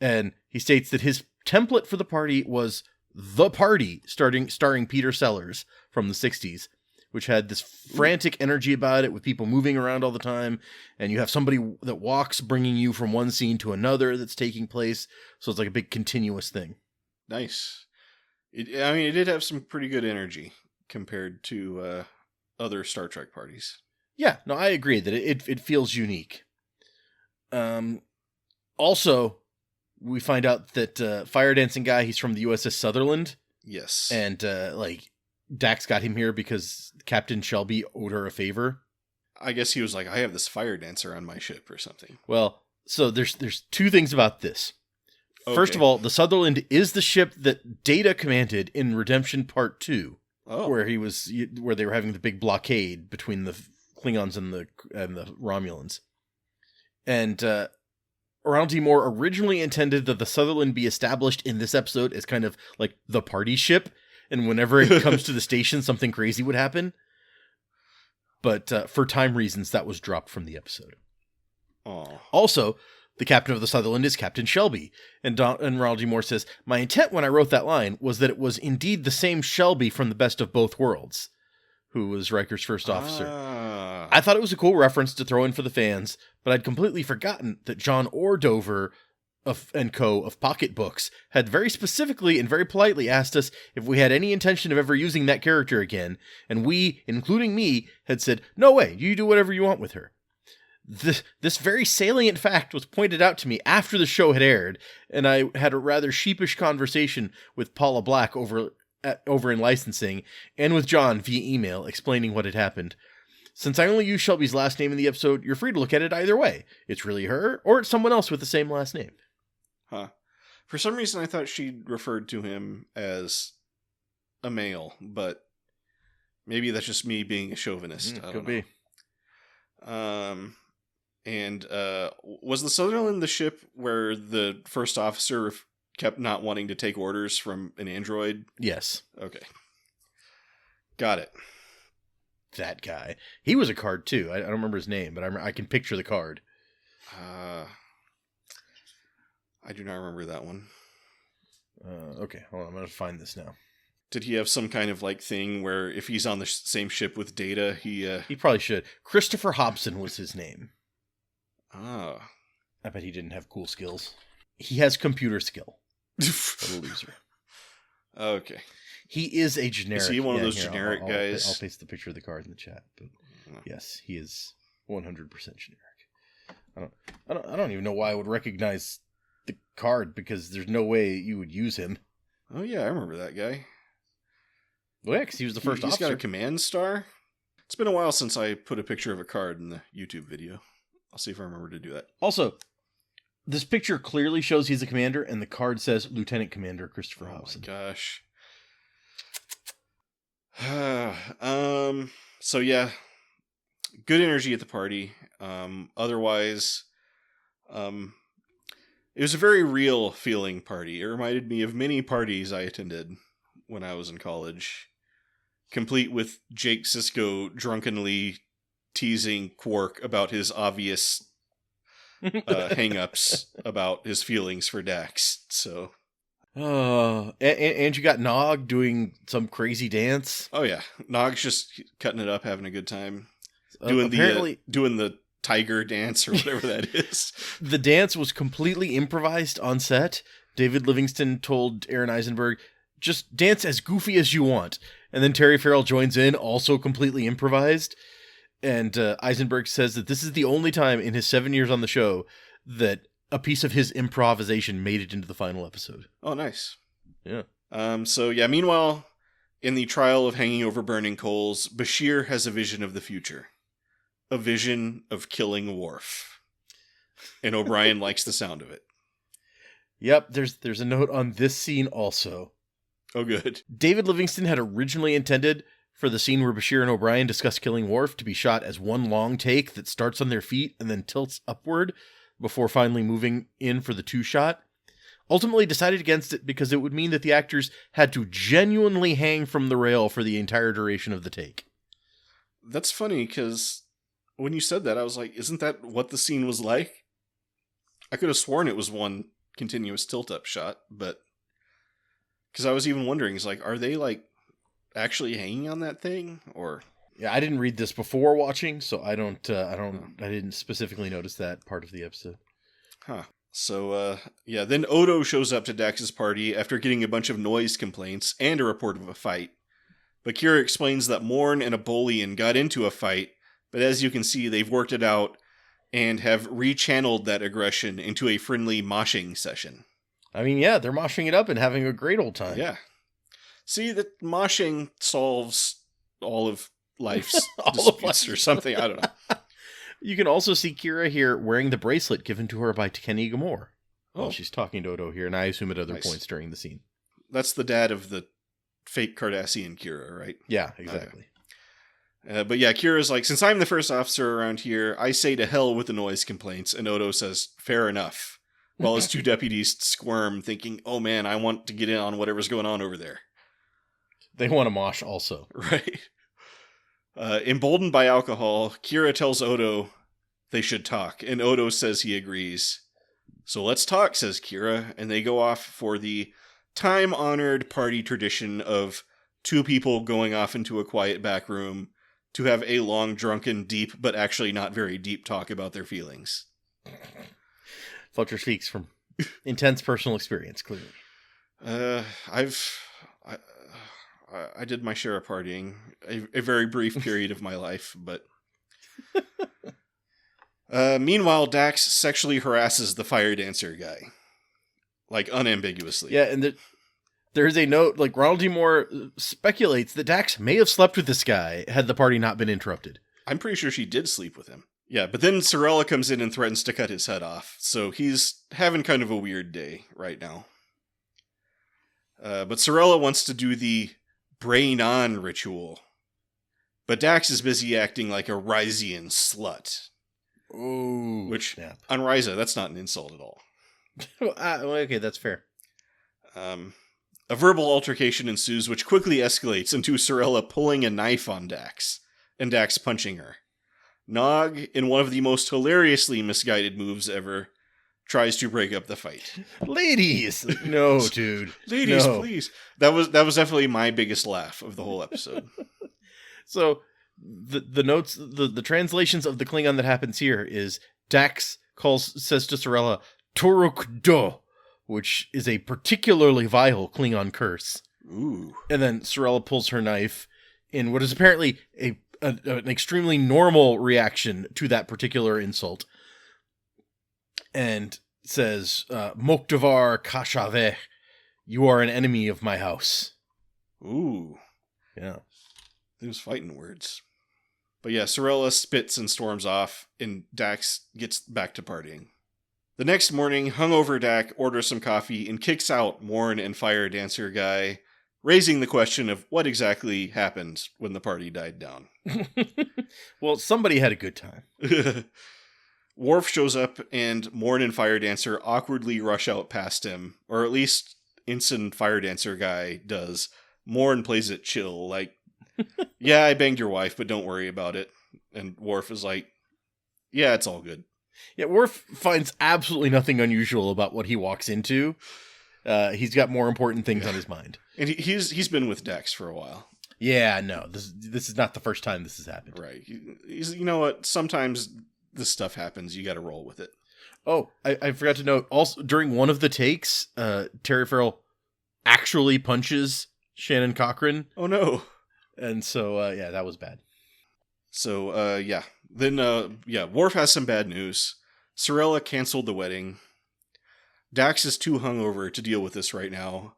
And he states that his template for the party was The Party, starring Peter Sellers from the 60s, which had this frantic energy about it with people moving around all the time. And you have somebody that walks bringing you from one scene to another that's taking place. So it's like a big continuous thing. Nice. It did have some pretty good energy compared to other Star Trek parties. Yeah, no, I agree that it feels unique. Also, we find out that fire dancing guy, he's from the USS Sutherland. Yes. And Dax got him here because Captain Shelby owed her a favor. I guess he was like, I have this fire dancer on my ship or something. Well, so there's two things about this. Okay. First of all, the Sutherland is the ship that Data commanded in Redemption Part 2, where they were having the big blockade between the Klingons and the Romulans. And Ronald D. Moore originally intended that the Sutherland be established in this episode as kind of like the party ship, and whenever it comes to the station, something crazy would happen. But for time reasons, that was dropped from the episode. Aww. Also, the captain of the Sutherland is Captain Shelby, and Ronald D. Moore says, my intent when I wrote that line was that it was indeed the same Shelby from The Best of Both Worlds, who was Riker's first officer. I thought it was a cool reference to throw in for the fans, but I'd completely forgotten that John Ordover and co. of Pocket Books had very specifically and very politely asked us if we had any intention of ever using that character again, and we, including me, had said, no way, you do whatever you want with her. This very salient fact was pointed out to me after the show had aired, and I had a rather sheepish conversation with Paula Black over in licensing, and with John via email explaining what had happened. Since I only use Shelby's last name in the episode, you're free to look at it either way. It's really her, or it's someone else with the same last name. Huh. For some reason, I thought she referred to him as a male, but maybe that's just me being a chauvinist. I don't know. And was the Sutherland the ship where the first officer kept not wanting to take orders from an android? Yes. Okay. Got it. That guy. He was a card too. I don't remember his name, but I can picture the card. I do not remember that one. Okay, hold on. I'm going to find this now. Did he have some kind of like thing where if he's on the same ship with Data, he probably should. Christopher Hobson was his name. Ah. I bet he didn't have cool skills. He has computer skill. What a loser. Okay. He is a generic. Is he one of those generic guys? I'll paste the picture of the card in the chat. But yes, he is 100% generic. I don't even know why I would recognize the card, because there's no way you would use him. Oh yeah, I remember that guy. Well, yeah, because he was the first officer. He's got a command star. It's been a while since I put a picture of a card in the YouTube video. I'll see if I remember to do that. Also, this picture clearly shows he's a commander, and the card says Lieutenant Commander Christopher Hobson. Oh my gosh. So yeah, good energy at the party. Otherwise, it was a very real feeling party. It reminded me of many parties I attended when I was in college, complete with Jake Sisko drunkenly teasing Quark about his obvious hang-ups about his feelings for Dax. So, and you got Nog doing some crazy dance. Oh yeah, Nog's just cutting it up, having a good time, doing the tiger dance or whatever that is. The dance was completely improvised on set. David Livingston told Aaron Eisenberg, "Just dance as goofy as you want," and then Terry Farrell joins in, also completely improvised. And Eisenberg says that this is the only time in his 7 years on the show that a piece of his improvisation made it into the final episode. Oh, nice. Yeah. So, yeah, meanwhile, in the trial of hanging over burning coals, Bashir has a vision of the future. A vision of killing Worf. And O'Brien likes the sound of it. Yep, there's a note on this scene also. Oh, good. David Livingston had originally intended for the scene where Bashir and O'Brien discuss killing Worf to be shot as one long take that starts on their feet and then tilts upward before finally moving in for the two-shot. Ultimately decided against it because it would mean that the actors had to genuinely hang from the rail for the entire duration of the take. That's funny, because when you said that, I was like, isn't that what the scene was like? I could have sworn it was one continuous tilt-up shot, but... Because I was even wondering, it's like, are they, like, actually hanging on that thing, or... Yeah, I didn't read this before watching, so I didn't specifically notice that part of the episode. Huh. So, yeah, then Odo shows up to Dax's party after getting a bunch of noise complaints and a report of a fight. But Kira explains that Morn and a Bolian got into a fight, but as you can see, they've worked it out and have rechanneled that aggression into a friendly moshing session. I mean, yeah, they're moshing it up and having a great old time. Yeah. See, that moshing solves all of life's disputes or something. I don't know. You can also see Kira here wearing the bracelet given to her by Kenny Gamore. Oh, she's talking to Odo here, and I assume at other points during the scene. That's the dad of the fake Cardassian Kira, right? Yeah, exactly. Okay. But yeah, Kira's like, since I'm the first officer around here, I say to hell with the noise complaints, and Odo says, fair enough. While his two deputies squirm, thinking, oh man, I want to get in on whatever's going on over there. They want to mosh also. Right. Emboldened by alcohol, Kira tells Odo they should talk, and Odo says he agrees. So let's talk, says Kira, and they go off for the time-honored party tradition of two people going off into a quiet back room to have a long, drunken, deep, but actually not very deep talk about their feelings. Fletcher speaks from intense personal experience, clearly. I did my share of partying, a very brief period of my life, but... Meanwhile, Dax sexually harasses the fire dancer guy. Like, unambiguously. Yeah, and there's a note, like, Ronald D. Moore speculates that Dax may have slept with this guy had the party not been interrupted. I'm pretty sure she did sleep with him. Yeah, but then Sorella comes in and threatens to cut his head off, so he's having kind of a weird day right now. But Sorella wants to do the brain on ritual. But Dax is busy acting like a Ryzian slut. Ooh. Which, snap. On Ryza, that's not an insult at all. Okay, that's fair. A verbal altercation ensues, which quickly escalates into Sorella pulling a knife on Dax, and Dax punching her. Nog, in one of the most hilariously misguided moves ever, tries to break up the fight. Ladies! No, dude. Ladies, no. Please. That was definitely my biggest laugh of the whole episode. So, the notes, the translations of the Klingon that happens here is Dax says to Sorella, Turuk Do, which is a particularly vile Klingon curse. Ooh. And then Sorella pulls her knife in what is apparently an extremely normal reaction to that particular insult. And says, Moktavar Kashaveh, you are an enemy of my house. Ooh. Yeah. Those fighting words. But yeah, Sorella spits and storms off, and Dax gets back to partying. The next morning, hungover Dak orders some coffee and kicks out Morn and Fire Dancer Guy, raising the question of what exactly happened when the party died down. Well, somebody had a good time. Worf shows up, and Morn and Fire Dancer awkwardly rush out past him, or at least Ensign Fire Dancer Guy does. Morn plays it chill, like, yeah, I banged your wife, but don't worry about it. And Worf is like, yeah, it's all good. Yeah, Worf finds absolutely nothing unusual about what he walks into. He's got more important things on his mind. And he's been with Dax for a while. Yeah, no, this is not the first time this has happened. Right. He's, you know what? Sometimes this stuff happens. You got to roll with it. Oh, I forgot to note, also, during one of the takes, Terry Farrell actually punches Shannon Cochran. Oh, no. And so, yeah, that was bad. So, yeah. Then, Worf has some bad news. Sorella canceled the wedding. Dax is too hungover to deal with this right now.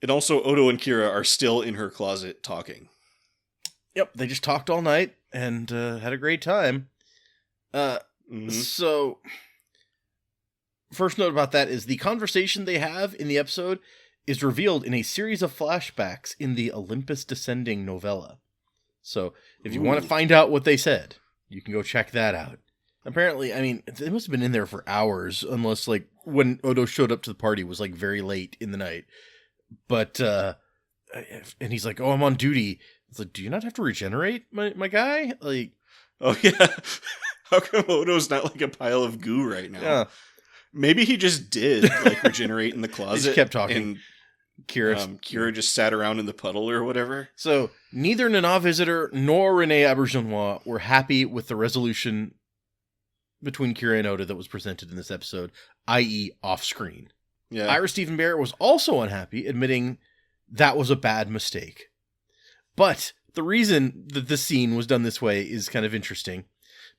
And also, Odo and Kira are still in her closet talking. Yep, they just talked all night and had a great time. So, first note about that is the conversation they have in the episode is revealed in a series of flashbacks in the Olympus Descending novella. So, if you want to find out what they said, you can go check that out. Apparently, I mean, it must have been in there for hours, unless, like, when Odo showed up to the party was, like, very late in the night. But, and he's like, oh, I'm on duty. It's like, do you not have to regenerate, my guy? Like, oh, yeah. How come Odo's not, like, a pile of goo right now? Yeah. Maybe he just did, like, regenerate in the closet. He just kept talking. And Kira just sat around in the puddle or whatever. So, neither Nana Visitor nor Renee Auberjonois were happy with the resolution between Kira and Odo that was presented in this episode, i.e. off-screen. Yeah. Ira Stephen Bear was also unhappy, admitting that was a bad mistake. But the reason that this scene was done this way is kind of interesting,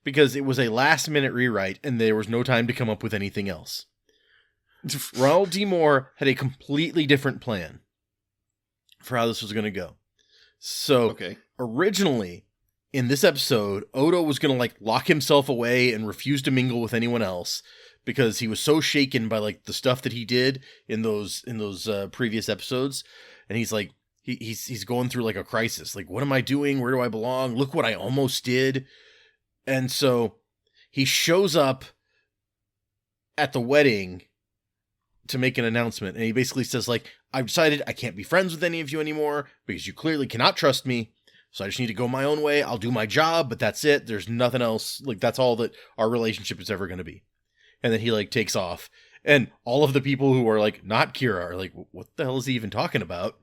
because it was a last-minute rewrite, and there was no time to come up with anything else. Ronald D. Moore had a completely different plan for how this was going to go. So, Originally, in this episode, Odo was going to, like, lock himself away and refuse to mingle with anyone else because he was so shaken by, like, the stuff that he did in those previous episodes. And he's like, he's going through, like, a crisis. Like, what am I doing? Where do I belong? Look what I almost did. And so he shows up at the wedding to make an announcement. And he basically says, like, I've decided I can't be friends with any of you anymore because you clearly cannot trust me. So I just need to go my own way. I'll do my job, but that's it. There's nothing else. Like, that's all that our relationship is ever going to be. And then he, like, takes off. And all of the people who are, like, not Kira are like, what the hell is he even talking about?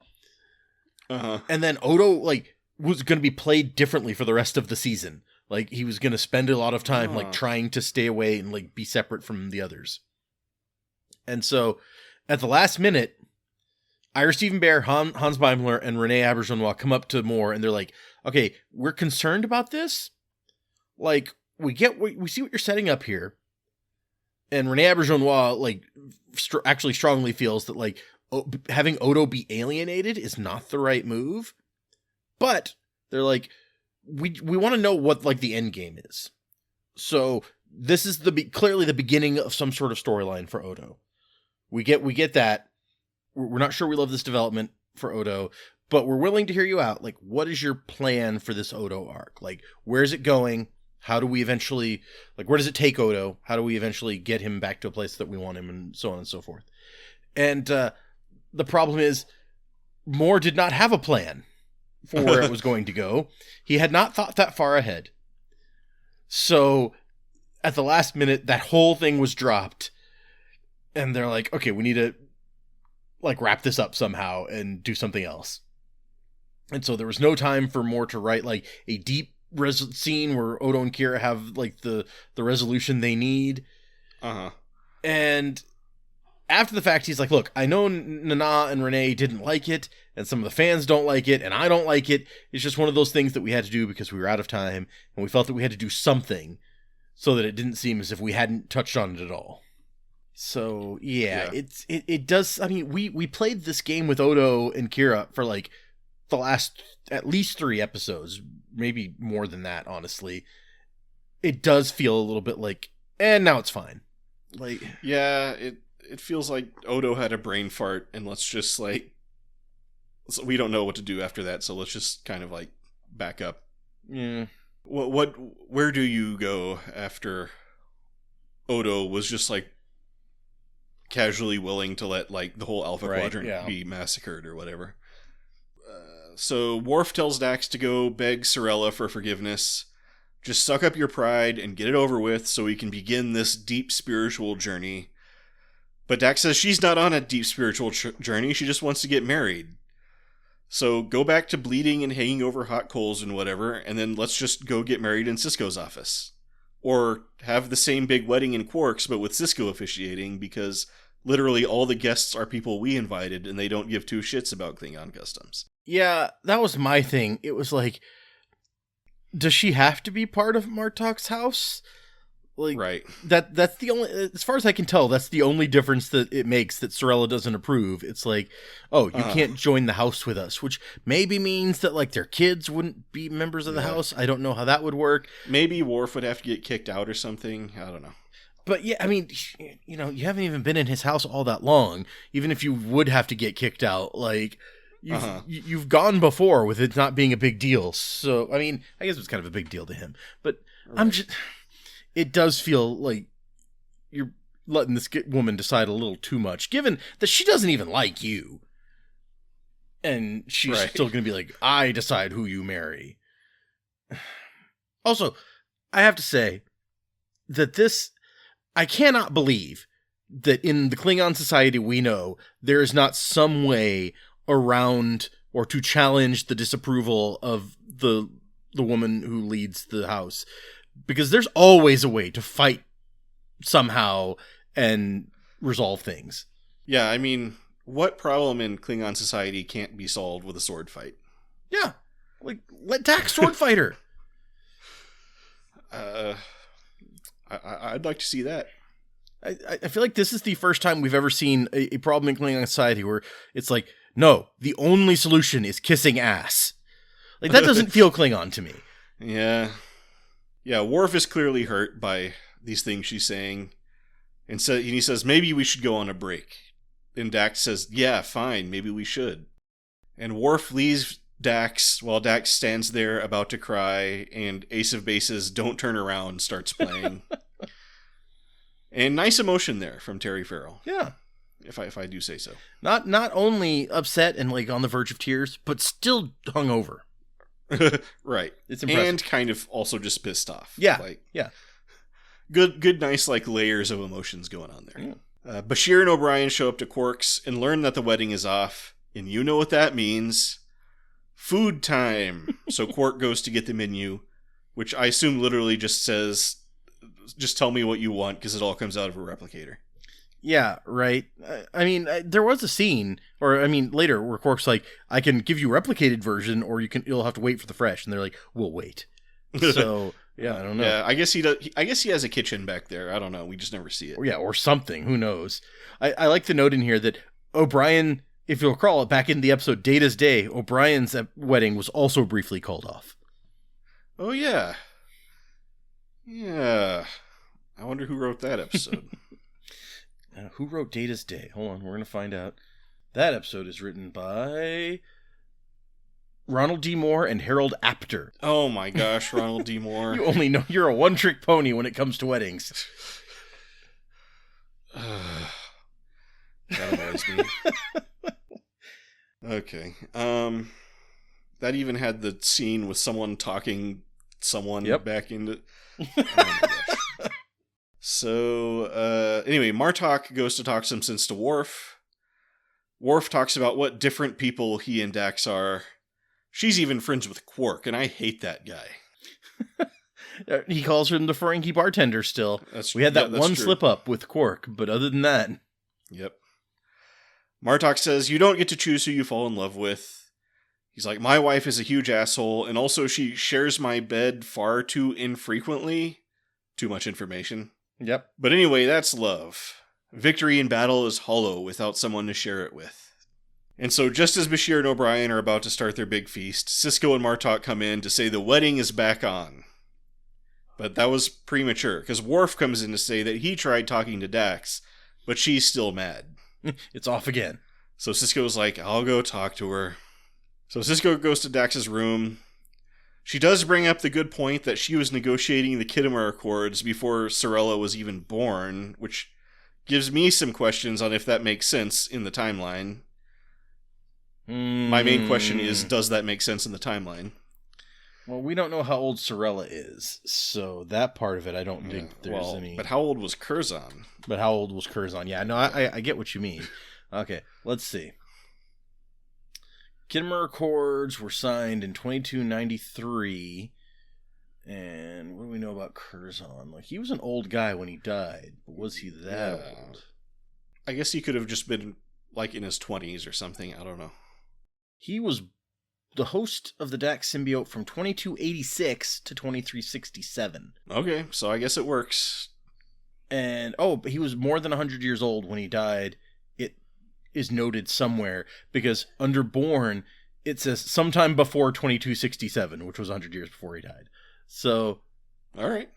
Uh-huh. And then Odo, like, was going to be played differently for the rest of the season. Like, he was going to spend a lot of time, like, trying to stay away and, like, be separate from the others. And so, at the last minute, Ira Stephen Bear, Hans Beimler, and Renee Auberjonois come up to Moore, and they're like, okay, we're concerned about this. Like, we see what you're setting up here. And Renee Auberjonois, like, actually strongly feels that, like, having Odo be alienated is not the right move. But they're like, we want to know what, like, the end game is. So this is clearly the beginning of some sort of storyline for Odo. We get that. We're not sure we love this development for Odo, but we're willing to hear you out. Like, what is your plan for this Odo arc? Like, where is it going? How do we eventually, like, where does it take Odo? How do we eventually get him back to a place that we want him, and so on and so forth? And the problem is, Moore did not have a plan for where it was going to go. He had not thought that far ahead. So, at the last minute, that whole thing was dropped. And they're like, okay, we need to, like, wrap this up somehow and do something else. And so there was no time for Moore to write, like, a deep scene where Odo and Kira have, like, the resolution they need. Uh-huh. And after the fact, he's like, look, I know Nana and Renee didn't like it, and some of the fans don't like it, and I don't like it. It's just one of those things that we had to do because we were out of time, and we felt that we had to do something so that it didn't seem as if we hadn't touched on it at all. So, yeah. It does, I mean, we played this game with Odo and Kira for, like, the last at least 3 episodes, maybe more than that, honestly. It does feel a little bit like, now it's fine. Like, yeah, it feels like Odo had a brain fart, and let's just, like, we don't know what to do after that, so let's just kind of, like, back up. Yeah. Where do you go after Odo was just, like, casually willing to let, like, the whole Alpha Quadrant be massacred or whatever? So Worf tells Dax to go beg Sorella for forgiveness. Just suck up your pride and get it over with so we can begin this deep spiritual journey. But Dax says she's not on a deep spiritual journey, she just wants to get married. So go back to bleeding and hanging over hot coals and whatever, and then let's just go get married in Sisko's office. Or have the same big wedding in Quark's, but with Sisko officiating, because literally all the guests are people we invited, and they don't give 2 shits about Klingon customs. Yeah, that was my thing. It was like, does she have to be part of Martok's house? Like, right. That's the only, as far as I can tell, that's the only difference that it makes that Sorella doesn't approve. It's like, oh, you can't join the house with us, which maybe means that, like, their kids wouldn't be members of the house. I don't know how that would work. Maybe Worf would have to get kicked out or something. I don't know. But yeah, I mean, you know, you haven't even been in his house all that long. Even if you would have to get kicked out, like, you've gone before with it not being a big deal. So, I mean, I guess it was kind of a big deal to him. But right. It does feel like you're letting this woman decide a little too much, given that she doesn't even like you. And she's still going to be like, I decide who you marry. Also, I have to say that I cannot believe that in the Klingon society we know, there is not some way around or to challenge the disapproval of the woman who leads the house. Because there's always a way to fight somehow and resolve things. Yeah, I mean, what problem in Klingon society can't be solved with a sword fight? Yeah, like, let Dax sword fight her. I'd like to see that. I feel like this is the first time we've ever seen a problem in Klingon society where it's like, no, the only solution is kissing ass. Like, that doesn't feel Klingon to me. Yeah. Yeah, Worf is clearly hurt by these things she's saying. And he says, maybe we should go on a break. And Dax says, yeah, fine, maybe we should. And Worf leaves Dax while Dax stands there about to cry, and Ace of Bases Don't Turn Around starts playing. And nice emotion there from Terry Farrell. Yeah. If I do say so. Not only upset and, like, on the verge of tears, but still hungover. Right. It's impressive. And kind of also just pissed off. Yeah. Like, yeah. Good, nice, like, layers of emotions going on there. Yeah. Bashir and O'Brien show up to Quark's and learn that the wedding is off. And you know what that means. Food time. So Quark goes to get the menu, which I assume literally just says, just tell me what you want, because it all comes out of a replicator. Yeah, right. I mean, there was a scene, or I mean, later where Quark's like, "I can give you a replicated version, or you'll have to wait for the fresh." And they're like, "We'll wait." So yeah, I don't know. Yeah, I guess he does. I guess he has a kitchen back there. I don't know. We just never see it. Yeah, or something. Who knows? I like the note in here that O'Brien, if you'll recall, back in the episode Data's Day, O'Brien's wedding was also briefly called off. Oh yeah, yeah. I wonder who wrote that episode. Who wrote Data's Day? Hold on, we're going to find out. That episode is written by Ronald D. Moore and Harold Apter. Oh my gosh, Ronald D. Moore. You only know you're a one-trick pony when it comes to weddings. That annoys me. Okay. That even had the scene with someone talking someone back into... Oh my gosh. So, anyway, Martok goes to talk some sense to Worf. Worf talks about what different people he and Dax are. She's even friends with Quark, and I hate that guy. He calls him the Ferengi bartender still. We had that one slip up with Quark, but other than that... Yep. Martok says, you don't get to choose who you fall in love with. He's like, my wife is a huge asshole, and also she shares my bed far too infrequently. Too much information. Yep. But anyway, that's love. Victory in battle is hollow without someone to share it with. And so just as Bashir and O'Brien are about to start their big feast, Sisko and Martok come in to say the wedding is back on. But that was premature, because Worf comes in to say that he tried talking to Dax, but she's still mad. It's off again. So Sisko's like, I'll go talk to her. So Sisko goes to Dax's room. She does bring up the good point that she was negotiating the Khitomer Accords before Sorella was even born, which gives me some questions on if that makes sense in the timeline. My main question is, does that make sense in the timeline? Well, we don't know how old Sorella is, so that part of it I don't think there's any... But how old was Curzon? Yeah, no, I get what you mean. Okay, let's see. Khitomer Accords were signed in 2293, and what do we know about Curzon? Like, he was an old guy when he died, but was he that old? I guess he could have just been, like, in his 20s or something, I don't know. He was the host of the Dax symbiote from 2286 to 2367. Okay, so I guess it works. And, but he was more than 100 years old when he died. It is noted somewhere, because under Born, it says sometime before 2267, which was 100 years before he died. So... All right.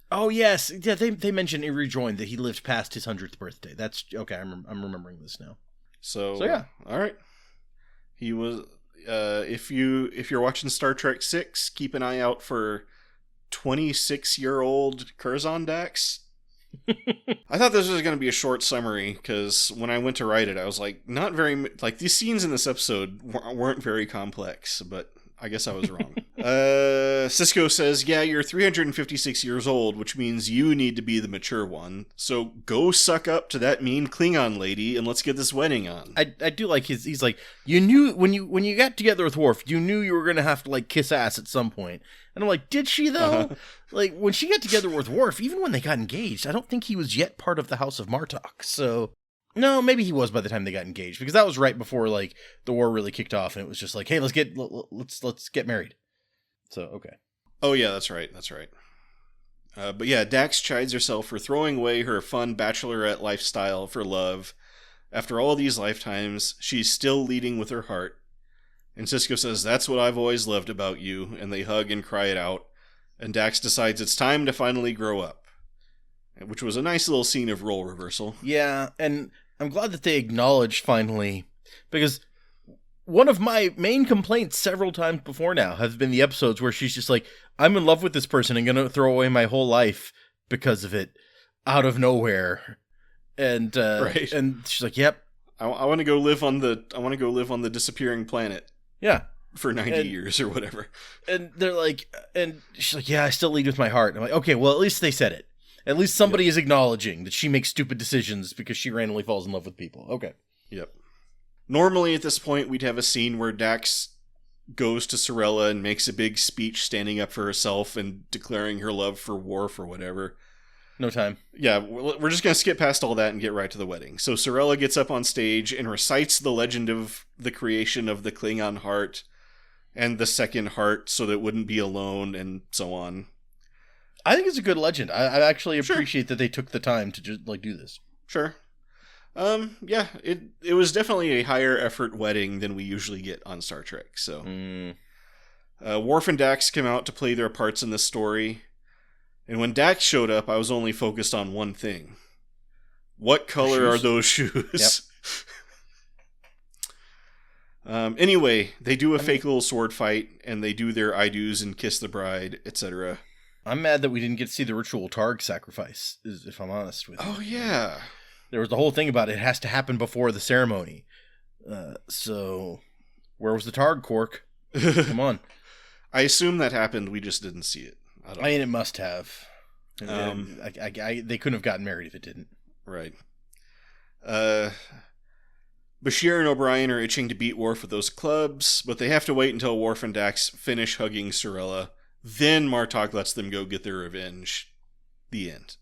Oh, yes. Yeah, they mentioned he rejoined that he lived past his 100th birthday. That's... Okay, I'm remembering this now. So yeah. All right. He was... if you're watching Star Trek 6, keep an eye out for 26-year-old Curzon Dax. I thought this was going to be a short summary, because when I went to write it, I was like, not very... Like, these scenes in this episode weren't very complex, but I guess I was wrong. Sisko says, yeah, you're 356 years old, which means you need to be the mature one. So go suck up to that mean Klingon lady and let's get this wedding on. I do like he's like, you knew when you got together with Worf, you knew you were going to have to like kiss ass at some point. And I'm like, did she though? Uh-huh. Like when she got together with Worf, even when they got engaged, I don't think he was yet part of the House of Martok. So no, maybe he was by the time they got engaged, because that was right before like the war really kicked off, and it was just like, hey, let's get married. So okay. Oh yeah, that's right. But yeah, Dax chides herself for throwing away her fun bachelorette lifestyle for love. After all these lifetimes, she's still leading with her heart. And Sisko says, that's what I've always loved about you, and they hug and cry it out. And Dax decides it's time to finally grow up. Which was a nice little scene of role reversal. Yeah, and I'm glad that they acknowledged finally, because one of my main complaints several times before now has been the episodes where she's just like, I'm in love with this person and gonna throw away my whole life because of it, out of nowhere. And right. And she's like, yep. I want to go live on the disappearing planet. Yeah. For 90 years or whatever. And they're like, and she's like, yeah, I still lead with my heart. And I'm like, okay, well, at least they said it. At least somebody is acknowledging that she makes stupid decisions because she randomly falls in love with people. Okay. Yep. Normally at this point, we'd have a scene where Dax goes to Sorella and makes a big speech standing up for herself and declaring her love for Worf or whatever. No time. Yeah, we're just going to skip past all that and get right to the wedding. So Sorella gets up on stage and recites the legend of the creation of the Klingon heart and the second heart so that it wouldn't be alone and so on. I think it's a good legend. I actually appreciate that they took the time to just like do this. Sure. Yeah, it was definitely a higher effort wedding than we usually get on Star Trek. So, Worf and Dax come out to play their parts in the story, and when Dax showed up, I was only focused on one thing: what color are those shoes? Yep. Anyway, they do a fake little sword fight, and they do their I do's and kiss the bride, etc. I'm mad that we didn't get to see the ritual Targ sacrifice, if I'm honest with you. Oh, yeah. There was the whole thing about it has to happen before the ceremony. So, where was the Targ, Quark? Come on. I assume that happened, we just didn't see it. I mean, it must have. They couldn't have gotten married if it didn't. Right. Bashir and O'Brien are itching to beat Worf with those clubs, but they have to wait until Worf and Dax finish hugging Sorella. Then Martok lets them go get their revenge. The end.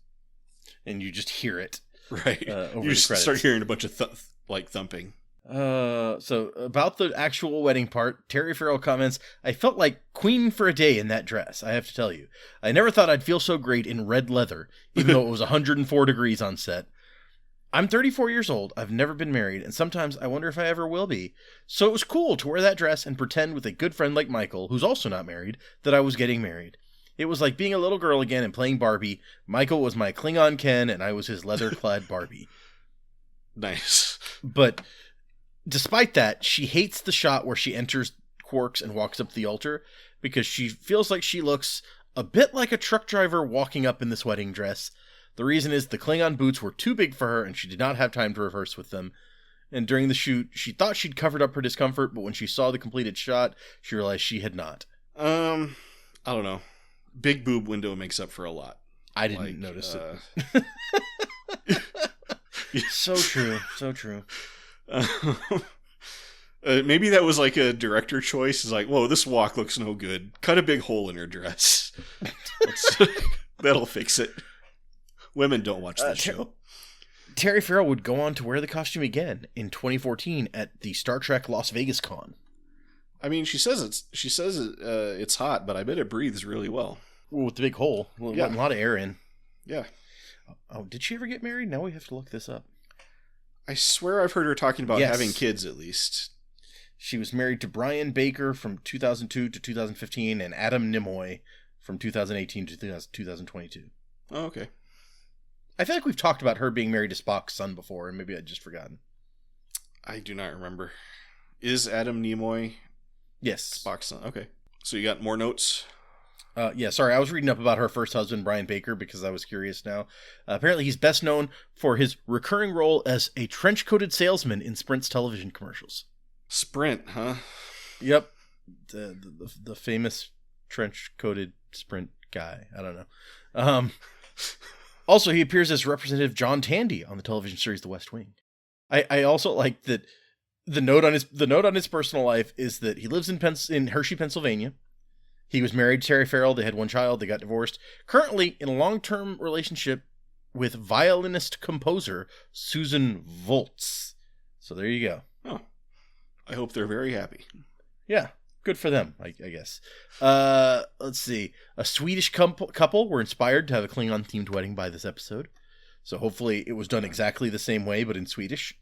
And you just hear it. Right. Over You the credits. start hearing a bunch of thumping. So about the actual wedding part, Terry Farrell comments, I felt like queen for a day in that dress, I have to tell you. I never thought I'd feel so great in red leather, even though it was 104 degrees on set. I'm 34 years old, I've never been married, and sometimes I wonder if I ever will be. So it was cool to wear that dress and pretend with a good friend like Michael, who's also not married, that I was getting married. It was like being a little girl again and playing Barbie. Michael was my Klingon Ken, and I was his leather-clad Barbie. Nice. But despite that, she hates the shot where she enters Quarks and walks up the altar because she feels like she looks a bit like a truck driver walking up in this wedding dress. The reason is the Klingon boots were too big for her and she did not have time to rehearse with them. And during the shoot, she thought she'd covered up her discomfort, but when she saw the completed shot, she realized she had not. I don't know. Big boob window makes up for a lot. I didn't notice it. So true. So true. Maybe that was like a director choice. It's like, whoa, this walk looks no good. Cut a big hole in her dress. That'll fix it. Women don't watch this show. Terry Farrell would go on to wear the costume again in 2014 at the Star Trek Las Vegas Con. I mean, she says it's hot, but I bet it breathes really well. Ooh, with the big hole. Yeah. A lot of air in. Yeah. Oh, did she ever get married? Now we have to look this up. I swear I've heard her talking about having kids at least. She was married to Brian Baker from 2002 to 2015 and Adam Nimoy from 2018 to 2022. Oh, okay. I feel like we've talked about her being married to Spock's son before, and maybe I'd just forgotten. I do not remember. Is Adam Nimoy Yes. Spock's son? Okay. So you got more notes? Yeah, sorry, I was reading up about her first husband, Brian Baker, because I was curious now. Apparently, he's best known for his recurring role as a trench-coated salesman in Sprint's television commercials. Sprint, huh? Yep. The famous trench-coated Sprint guy. I don't know. Also, he appears as Representative John Tandy on the television series The West Wing. I also like that the note on his personal life is that he lives in Hershey, Pennsylvania. He was married to Terry Farrell. They had one child. They got divorced. Currently in a long-term relationship with violinist-composer Susan Volz. So there you go. Oh, I hope they're very happy. Yeah, good for them, I guess. Let's see. A Swedish couple were inspired to have a Klingon-themed wedding by this episode. So hopefully it was done exactly the same way, but in Swedish.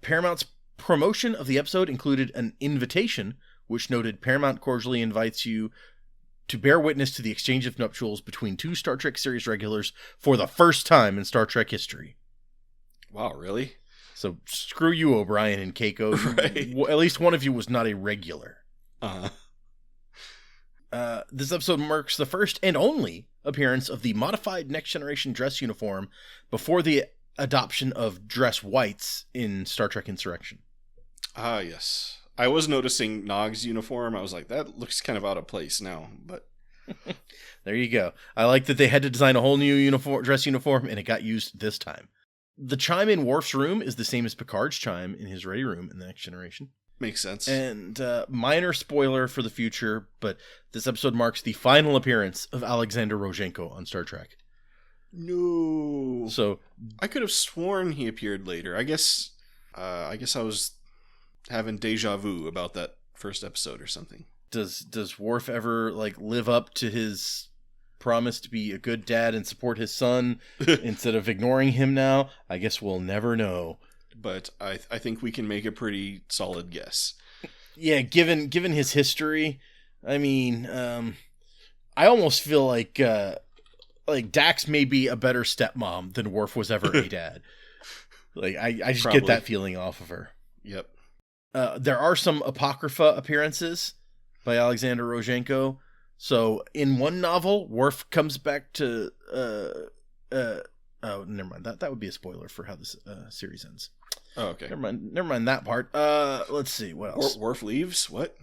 Paramount's promotion of the episode included an invitation, which noted Paramount cordially invites you to bear witness to the exchange of nuptials between two Star Trek series regulars for the first time in Star Trek history. Wow, really? So screw you, O'Brien and Keiko. Right. At least one of you was not a regular. Uh-huh. This episode marks the first and only appearance of the modified Next Generation dress uniform before the adoption of dress whites in Star Trek Insurrection. Ah, yes. I was noticing Nog's uniform. I was like, that looks kind of out of place now, but there you go. I like that they had to design a whole new dress uniform, and it got used this time. The chime in Worf's room is the same as Picard's chime in his ready room in The Next Generation. Makes sense. And minor spoiler for the future, but this episode marks the final appearance of Alexander Rozhenko on Star Trek. No. So I could have sworn he appeared later. I guess I was having deja vu about that first episode or something. Does Worf ever live up to his promise to be a good dad and support his son instead of ignoring him now? I guess we'll never know. But I think we can make a pretty solid guess. Yeah, given his history, I mean, I almost feel like Dax may be a better stepmom than Worf was ever a dad. I just Probably. Get that feeling off of her. Yep. There are some Apocrypha appearances by Alexander Rozhenko. So in one novel, Worf comes back to oh, never mind. That would be a spoiler for how this series ends. Oh, okay. Never mind that part. Let's see what else. Worf leaves. What?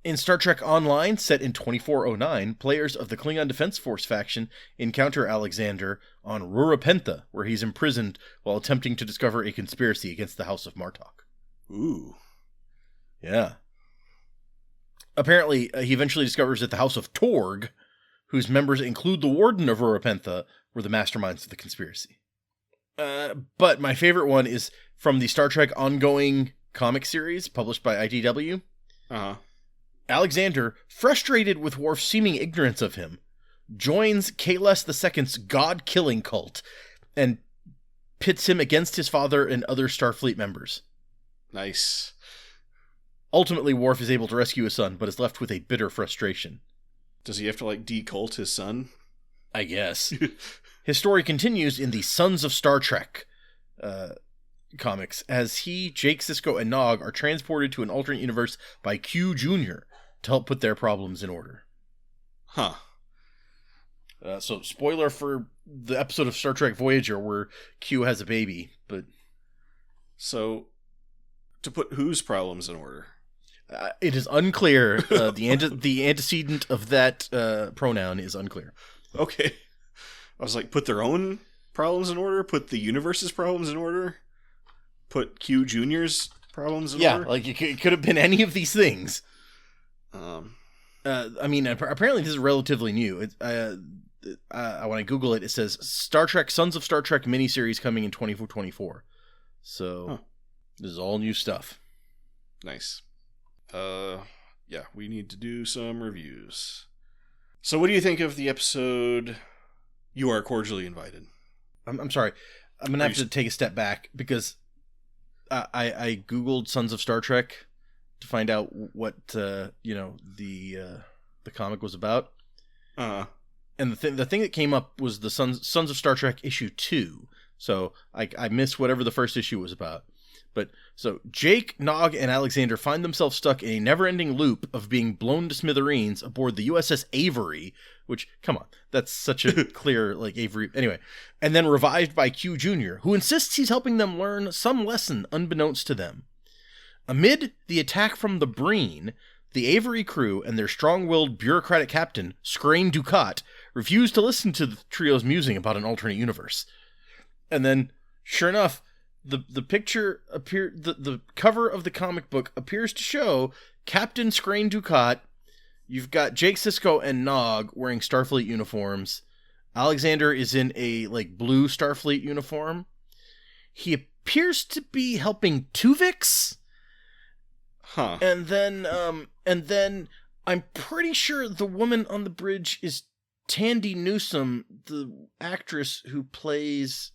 In Star Trek Online, set in 2409, players of the Klingon Defense Force faction encounter Alexander on Rurapenta, where he's imprisoned while attempting to discover a conspiracy against the House of Martok. Ooh. Yeah. Apparently, he eventually discovers that the House of Torg, whose members include the Warden of Rurapenta, were the masterminds of the conspiracy. But my favorite one is from the Star Trek ongoing comic series published by IDW. Uh-huh. Alexander, frustrated with Worf's seeming ignorance of him, joins Kahless II's god-killing cult and pits him against his father and other Starfleet members. Nice. Ultimately, Worf is able to rescue his son, but is left with a bitter frustration. Does he have to, decult his son? I guess. His story continues in the Sons of Star Trek comics, as he, Jake, Sisko, and Nog are transported to an alternate universe by Q Jr. to help put their problems in order. Huh. So, spoiler for the episode of Star Trek Voyager where Q has a baby, but... So, to put whose problems in order? It is unclear. The antecedent of that pronoun is unclear. Okay. I was like, put their own problems in order? Put the universe's problems in order? Put Q Jr.'s problems in order? Yeah, it could have been any of these things. I mean, apparently this is relatively new. When I Google it, it says Star Trek Sons of Star Trek miniseries coming in 2024. So, This is all new stuff. Nice. Yeah, we need to do some reviews. So what do you think of the episode You Are Cordially Invited? I'm sorry. I'm going to have to take a step back because I Googled Sons of Star Trek to find out what, the comic was about. Uh-huh. And the thing that came up was the Sons of Star Trek issue 2. So I missed whatever the first issue was about. But so Jake, Nog, and Alexander find themselves stuck in a never-ending loop of being blown to smithereens aboard the USS Avery, which, come on, that's such a clear, Avery. Anyway, and then revived by Q Jr., who insists he's helping them learn some lesson unbeknownst to them. Amid the attack from the Breen, the Avery crew and their strong-willed bureaucratic captain, Scrane Ducat, refuse to listen to the trio's musing about an alternate universe. And then, sure enough, the picture the cover of the comic book appears to show Captain Scrane Ducat. You've got Jake, Sisko, and Nog wearing Starfleet uniforms. Alexander is in a blue Starfleet uniform. He appears to be helping Tuvix. Huh. And then I'm pretty sure the woman on the bridge is Tandy Newsome, the actress who plays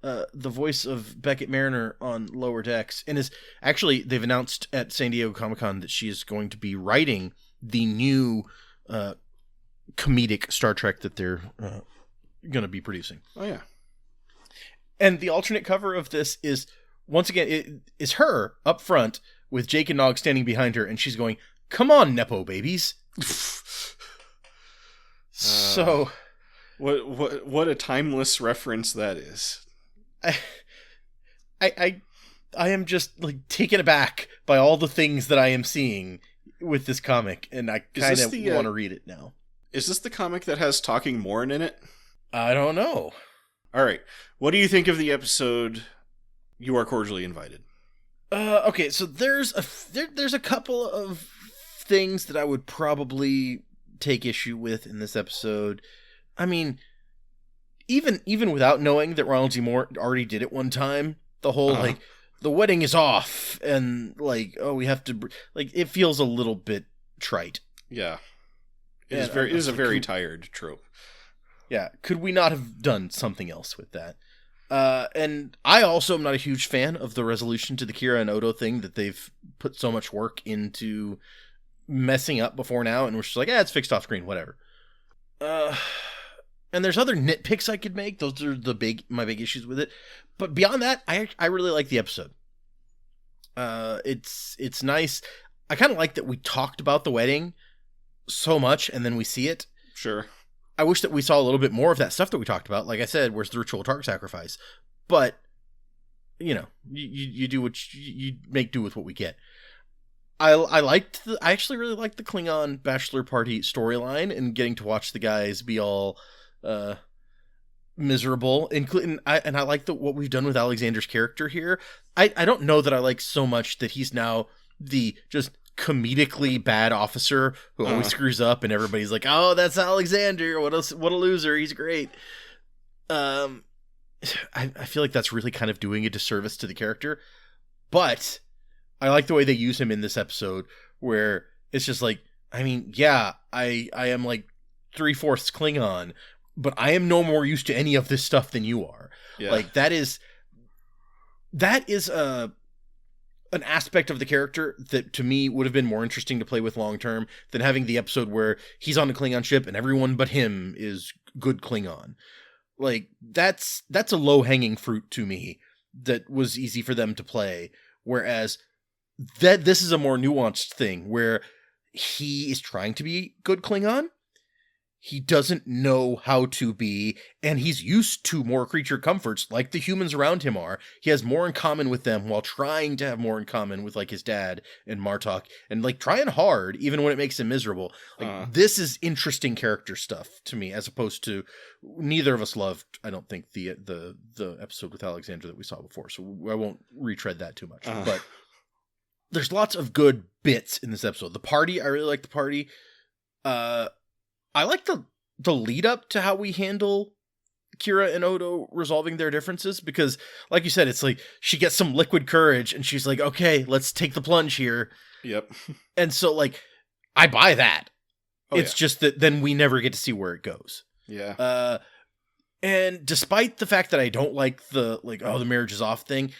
the voice of Beckett Mariner on Lower Decks, and is actually, they've announced at San Diego Comic-Con that she is going to be writing the new comedic Star Trek that they're going to be producing. Oh yeah. And the alternate cover of this is, once again, it is her up front with Jake and Nog standing behind her, and she's going, "Come on, Nepo babies." So, what a timeless reference that is. I am just taken aback by all the things that I am seeing with this comic, and I kind of want to read it now. Is this the comic that has Talking Morin in it? I don't know. All right. What do you think of the episode You Are Cordially Invited? Okay, so there's a couple of things that I would probably take issue with in this episode. I mean, even without knowing that Ronald D. Moore already did it one time, the whole the wedding is off and we have to it feels a little bit trite. Yeah. It is a very tired trope. Yeah, could we not have done something else with that? And I also am not a huge fan of the resolution to the Kira and Odo thing that they've put so much work into messing up before now, and we're just it's fixed off screen, whatever. And there's other nitpicks I could make. Those are my big issues with it. But beyond that, I really like the episode. It's nice. I kind of like that we talked about the wedding so much, and then we see it. Sure. I wish that we saw a little bit more of that stuff that we talked about. Like I said, where's the ritual target sacrifice? But, you do what you make do with what we get. I actually really liked the Klingon bachelor party storyline and getting to watch the guys be all miserable. And I like what we've done with Alexander's character here. I don't know that I like so much that he's now the just comedically bad officer who always screws up and everybody's like, "Oh, that's Alexander. What a loser. He's great." I feel like that's really kind of doing a disservice to the character. But I like the way they use him in this episode, where it's just like, I mean, yeah, I am like 3/4 Klingon, but I am no more used to any of this stuff than you are. Yeah. Like that is an aspect of the character that to me would have been more interesting to play with long term than having the episode where he's on a Klingon ship and everyone but him is good Klingon. Like that's a low hanging fruit to me that was easy for them to play. Whereas this is a more nuanced thing where he is trying to be good Klingon. He doesn't know how to be, and he's used to more creature comforts like the humans around him are. He has more in common with them while trying to have more in common with like his dad and Martok, and like trying hard even when it makes him miserable. Like this is interesting character stuff to me, as opposed to neither of us loved, I don't think, the episode with Alexander that we saw before, so I won't retread that too much. But there's lots of good bits in this episode. The party, I really like the party. I like the lead up to how we handle Kira and Odo resolving their differences, because like you said, it's like she gets some liquid courage and she's like, okay, let's take the plunge here. Yep. And so like, I buy that. It's just that then we never get to see where it goes. Yeah. And despite the fact that I don't like the marriage is off thing,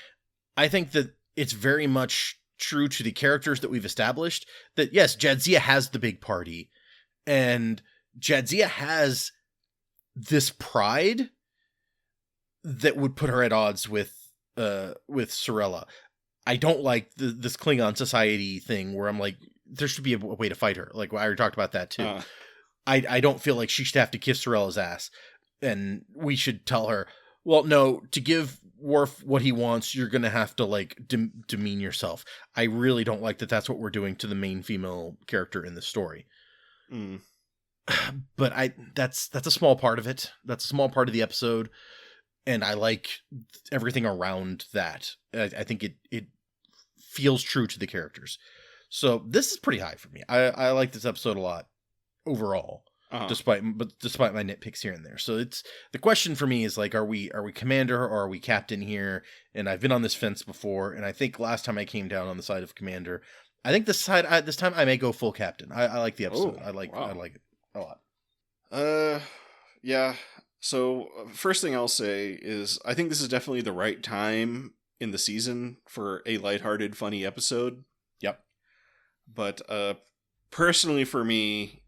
I think that it's very much true to the characters that we've established that yes, Jadzia has the big party, and Jadzia has this pride that would put her at odds with Sorella. I don't like this Klingon society thing where I'm like, there should be a way to fight her. Like, I already talked about that too. I don't feel like she should have to kiss Sorella's ass, and we should tell her, well, no, to give Worf what he wants, you're going to have to like demean yourself. I really don't like that that's what we're doing to the main female character in the story. But that's a small part of it. That's a small part of the episode, and I like everything around that. I think it feels true to the characters. So this is pretty high for me. I like this episode a lot overall, despite my nitpicks here and there. So it's the question for me is like, are we commander or are we captain here? And I've been on this fence before, and I think last time I came down on the side of commander. I think this time I may go full captain. I like the episode. I like it a lot. Yeah. So first thing I'll say is I think this is definitely the right time in the season for a lighthearted, funny episode. Yep. But personally for me,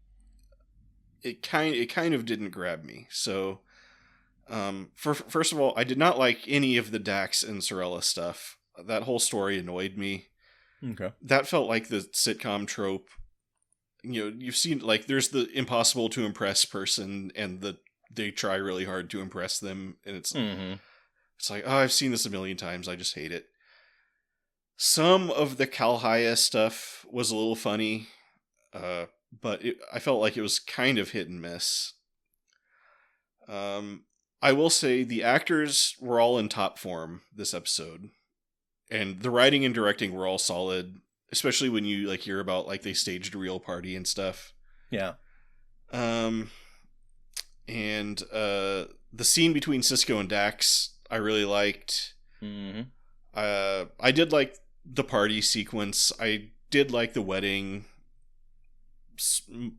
it kind of didn't grab me. So first of all, I did not like any of the Dax and Sorella stuff. That whole story annoyed me. Okay. That felt like the sitcom trope. You know, you've seen, like, there's the impossible to impress person, and they try really hard to impress them, and it's like, oh, I've seen this a million times, I just hate it. Some of the Kalhaya stuff was a little funny, but I felt like it was kind of hit and miss. I will say the actors were all in top form this episode, and the writing and directing were all solid. Especially when you like hear about like they staged a real party and stuff. Yeah. And the scene between Sisko and Dax, I really liked. I did like the party sequence. I did like the wedding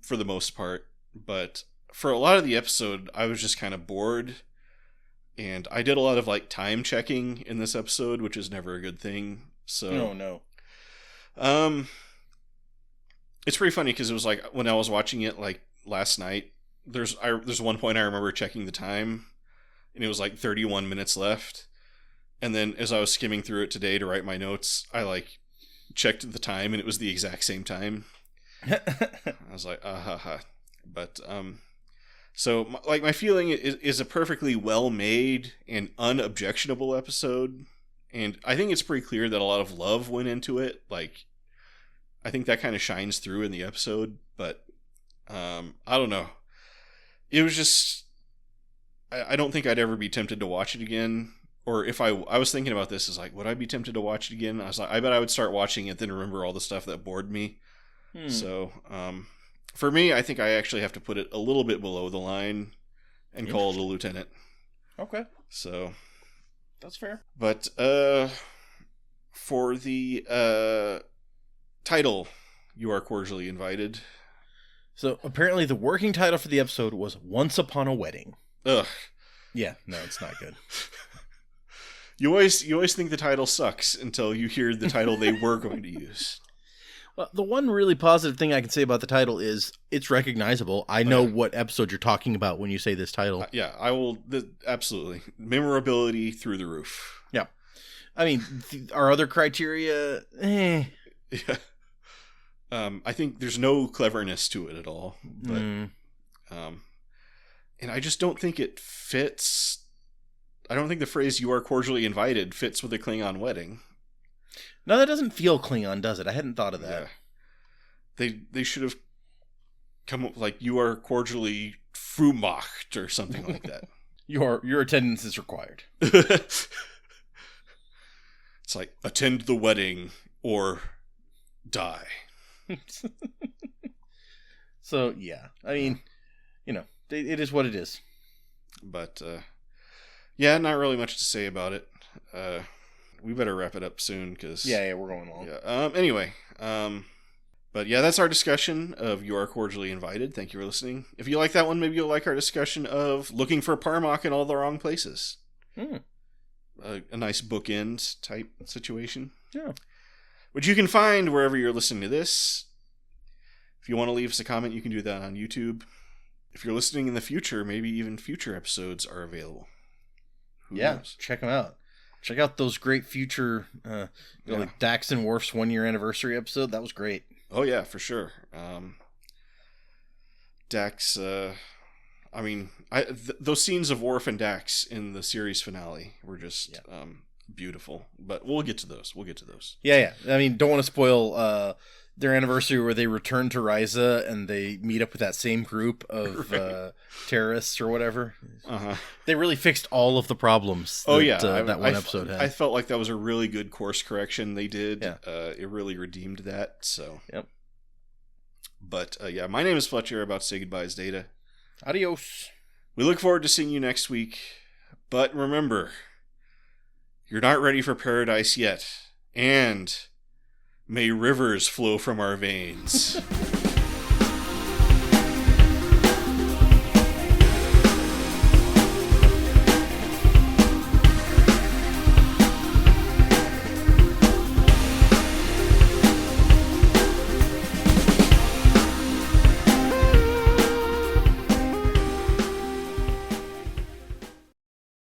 for the most part, but for a lot of the episode, I was just kind of bored. And I did a lot of like time checking in this episode, which is never a good thing. So no. It's pretty funny because it was like when I was watching it like last night, there's one point I remember checking the time and it was like 31 minutes left. And then as I was skimming through it today to write my notes, I like checked the time and it was the exact same time. I was like, But, so like my feeling is a perfectly well made and unobjectionable episode. And I think it's pretty clear that a lot of love went into it. Like, I think that kind of shines through in the episode. But, I don't know. It was just... I don't think I'd ever be tempted to watch it again. Or if I was thinking about this, is like, would I be tempted to watch it again? I was like, I bet I would start watching it, then remember all the stuff that bored me. So, for me, I think I actually have to put it a little bit below the line and call it a lieutenant. Okay. So... That's fair. But for the title, you are cordially invited. So apparently the working title for the episode was Once Upon a Wedding. Ugh. Yeah, no, it's not good. You always think the title sucks until you hear the title they were going to use. Well, the one really positive thing I can say about the title is it's recognizable. I know what episode you're talking about when you say this title. Yeah, I will. Absolutely. Memorability through the roof. Yeah. I mean, our other criteria, Yeah. I think there's no cleverness to it at all. But, and I just don't think it fits. I don't think the phrase "you are cordially invited" fits with a Klingon wedding. No, that doesn't feel Klingon, does it? I hadn't thought of that. Yeah. They should have come up with, like, "you are cordially frumacht" or something like that. Your attendance is required. It's like, attend the wedding or die. So, yeah. I mean, it is what it is. But, yeah, not really much to say about it. We better wrap it up soon, because... Yeah, we're going long. Yeah. Anyway, but yeah, that's our discussion of You Are Cordially Invited. Thank you for listening. If you like that one, maybe you'll like our discussion of Looking for Parmok in All the Wrong Places. A nice bookend type situation. Yeah. Which you can find wherever you're listening to this. If you want to leave us a comment, you can do that on YouTube. If you're listening in the future, maybe even future episodes are available. Who knows? Check them out. Check out those great future, like Dax and Worf's 1-year anniversary episode. That was great. Oh, yeah, for sure. Dax, I mean, those scenes of Worf and Dax in the series finale were just beautiful. But we'll get to those. Yeah. I mean, don't want to spoil their anniversary where they return to Ryza and they meet up with that same group of terrorists or whatever. They really fixed all of the problems that one episode had. I felt like that was a really good course correction they did. Yeah. It really redeemed that. So. Yep. But yeah, my name is Fletcher. About to say goodbye is Data. Adios. We look forward to seeing you next week. But remember, you're not ready for paradise yet. And may rivers flow from our veins.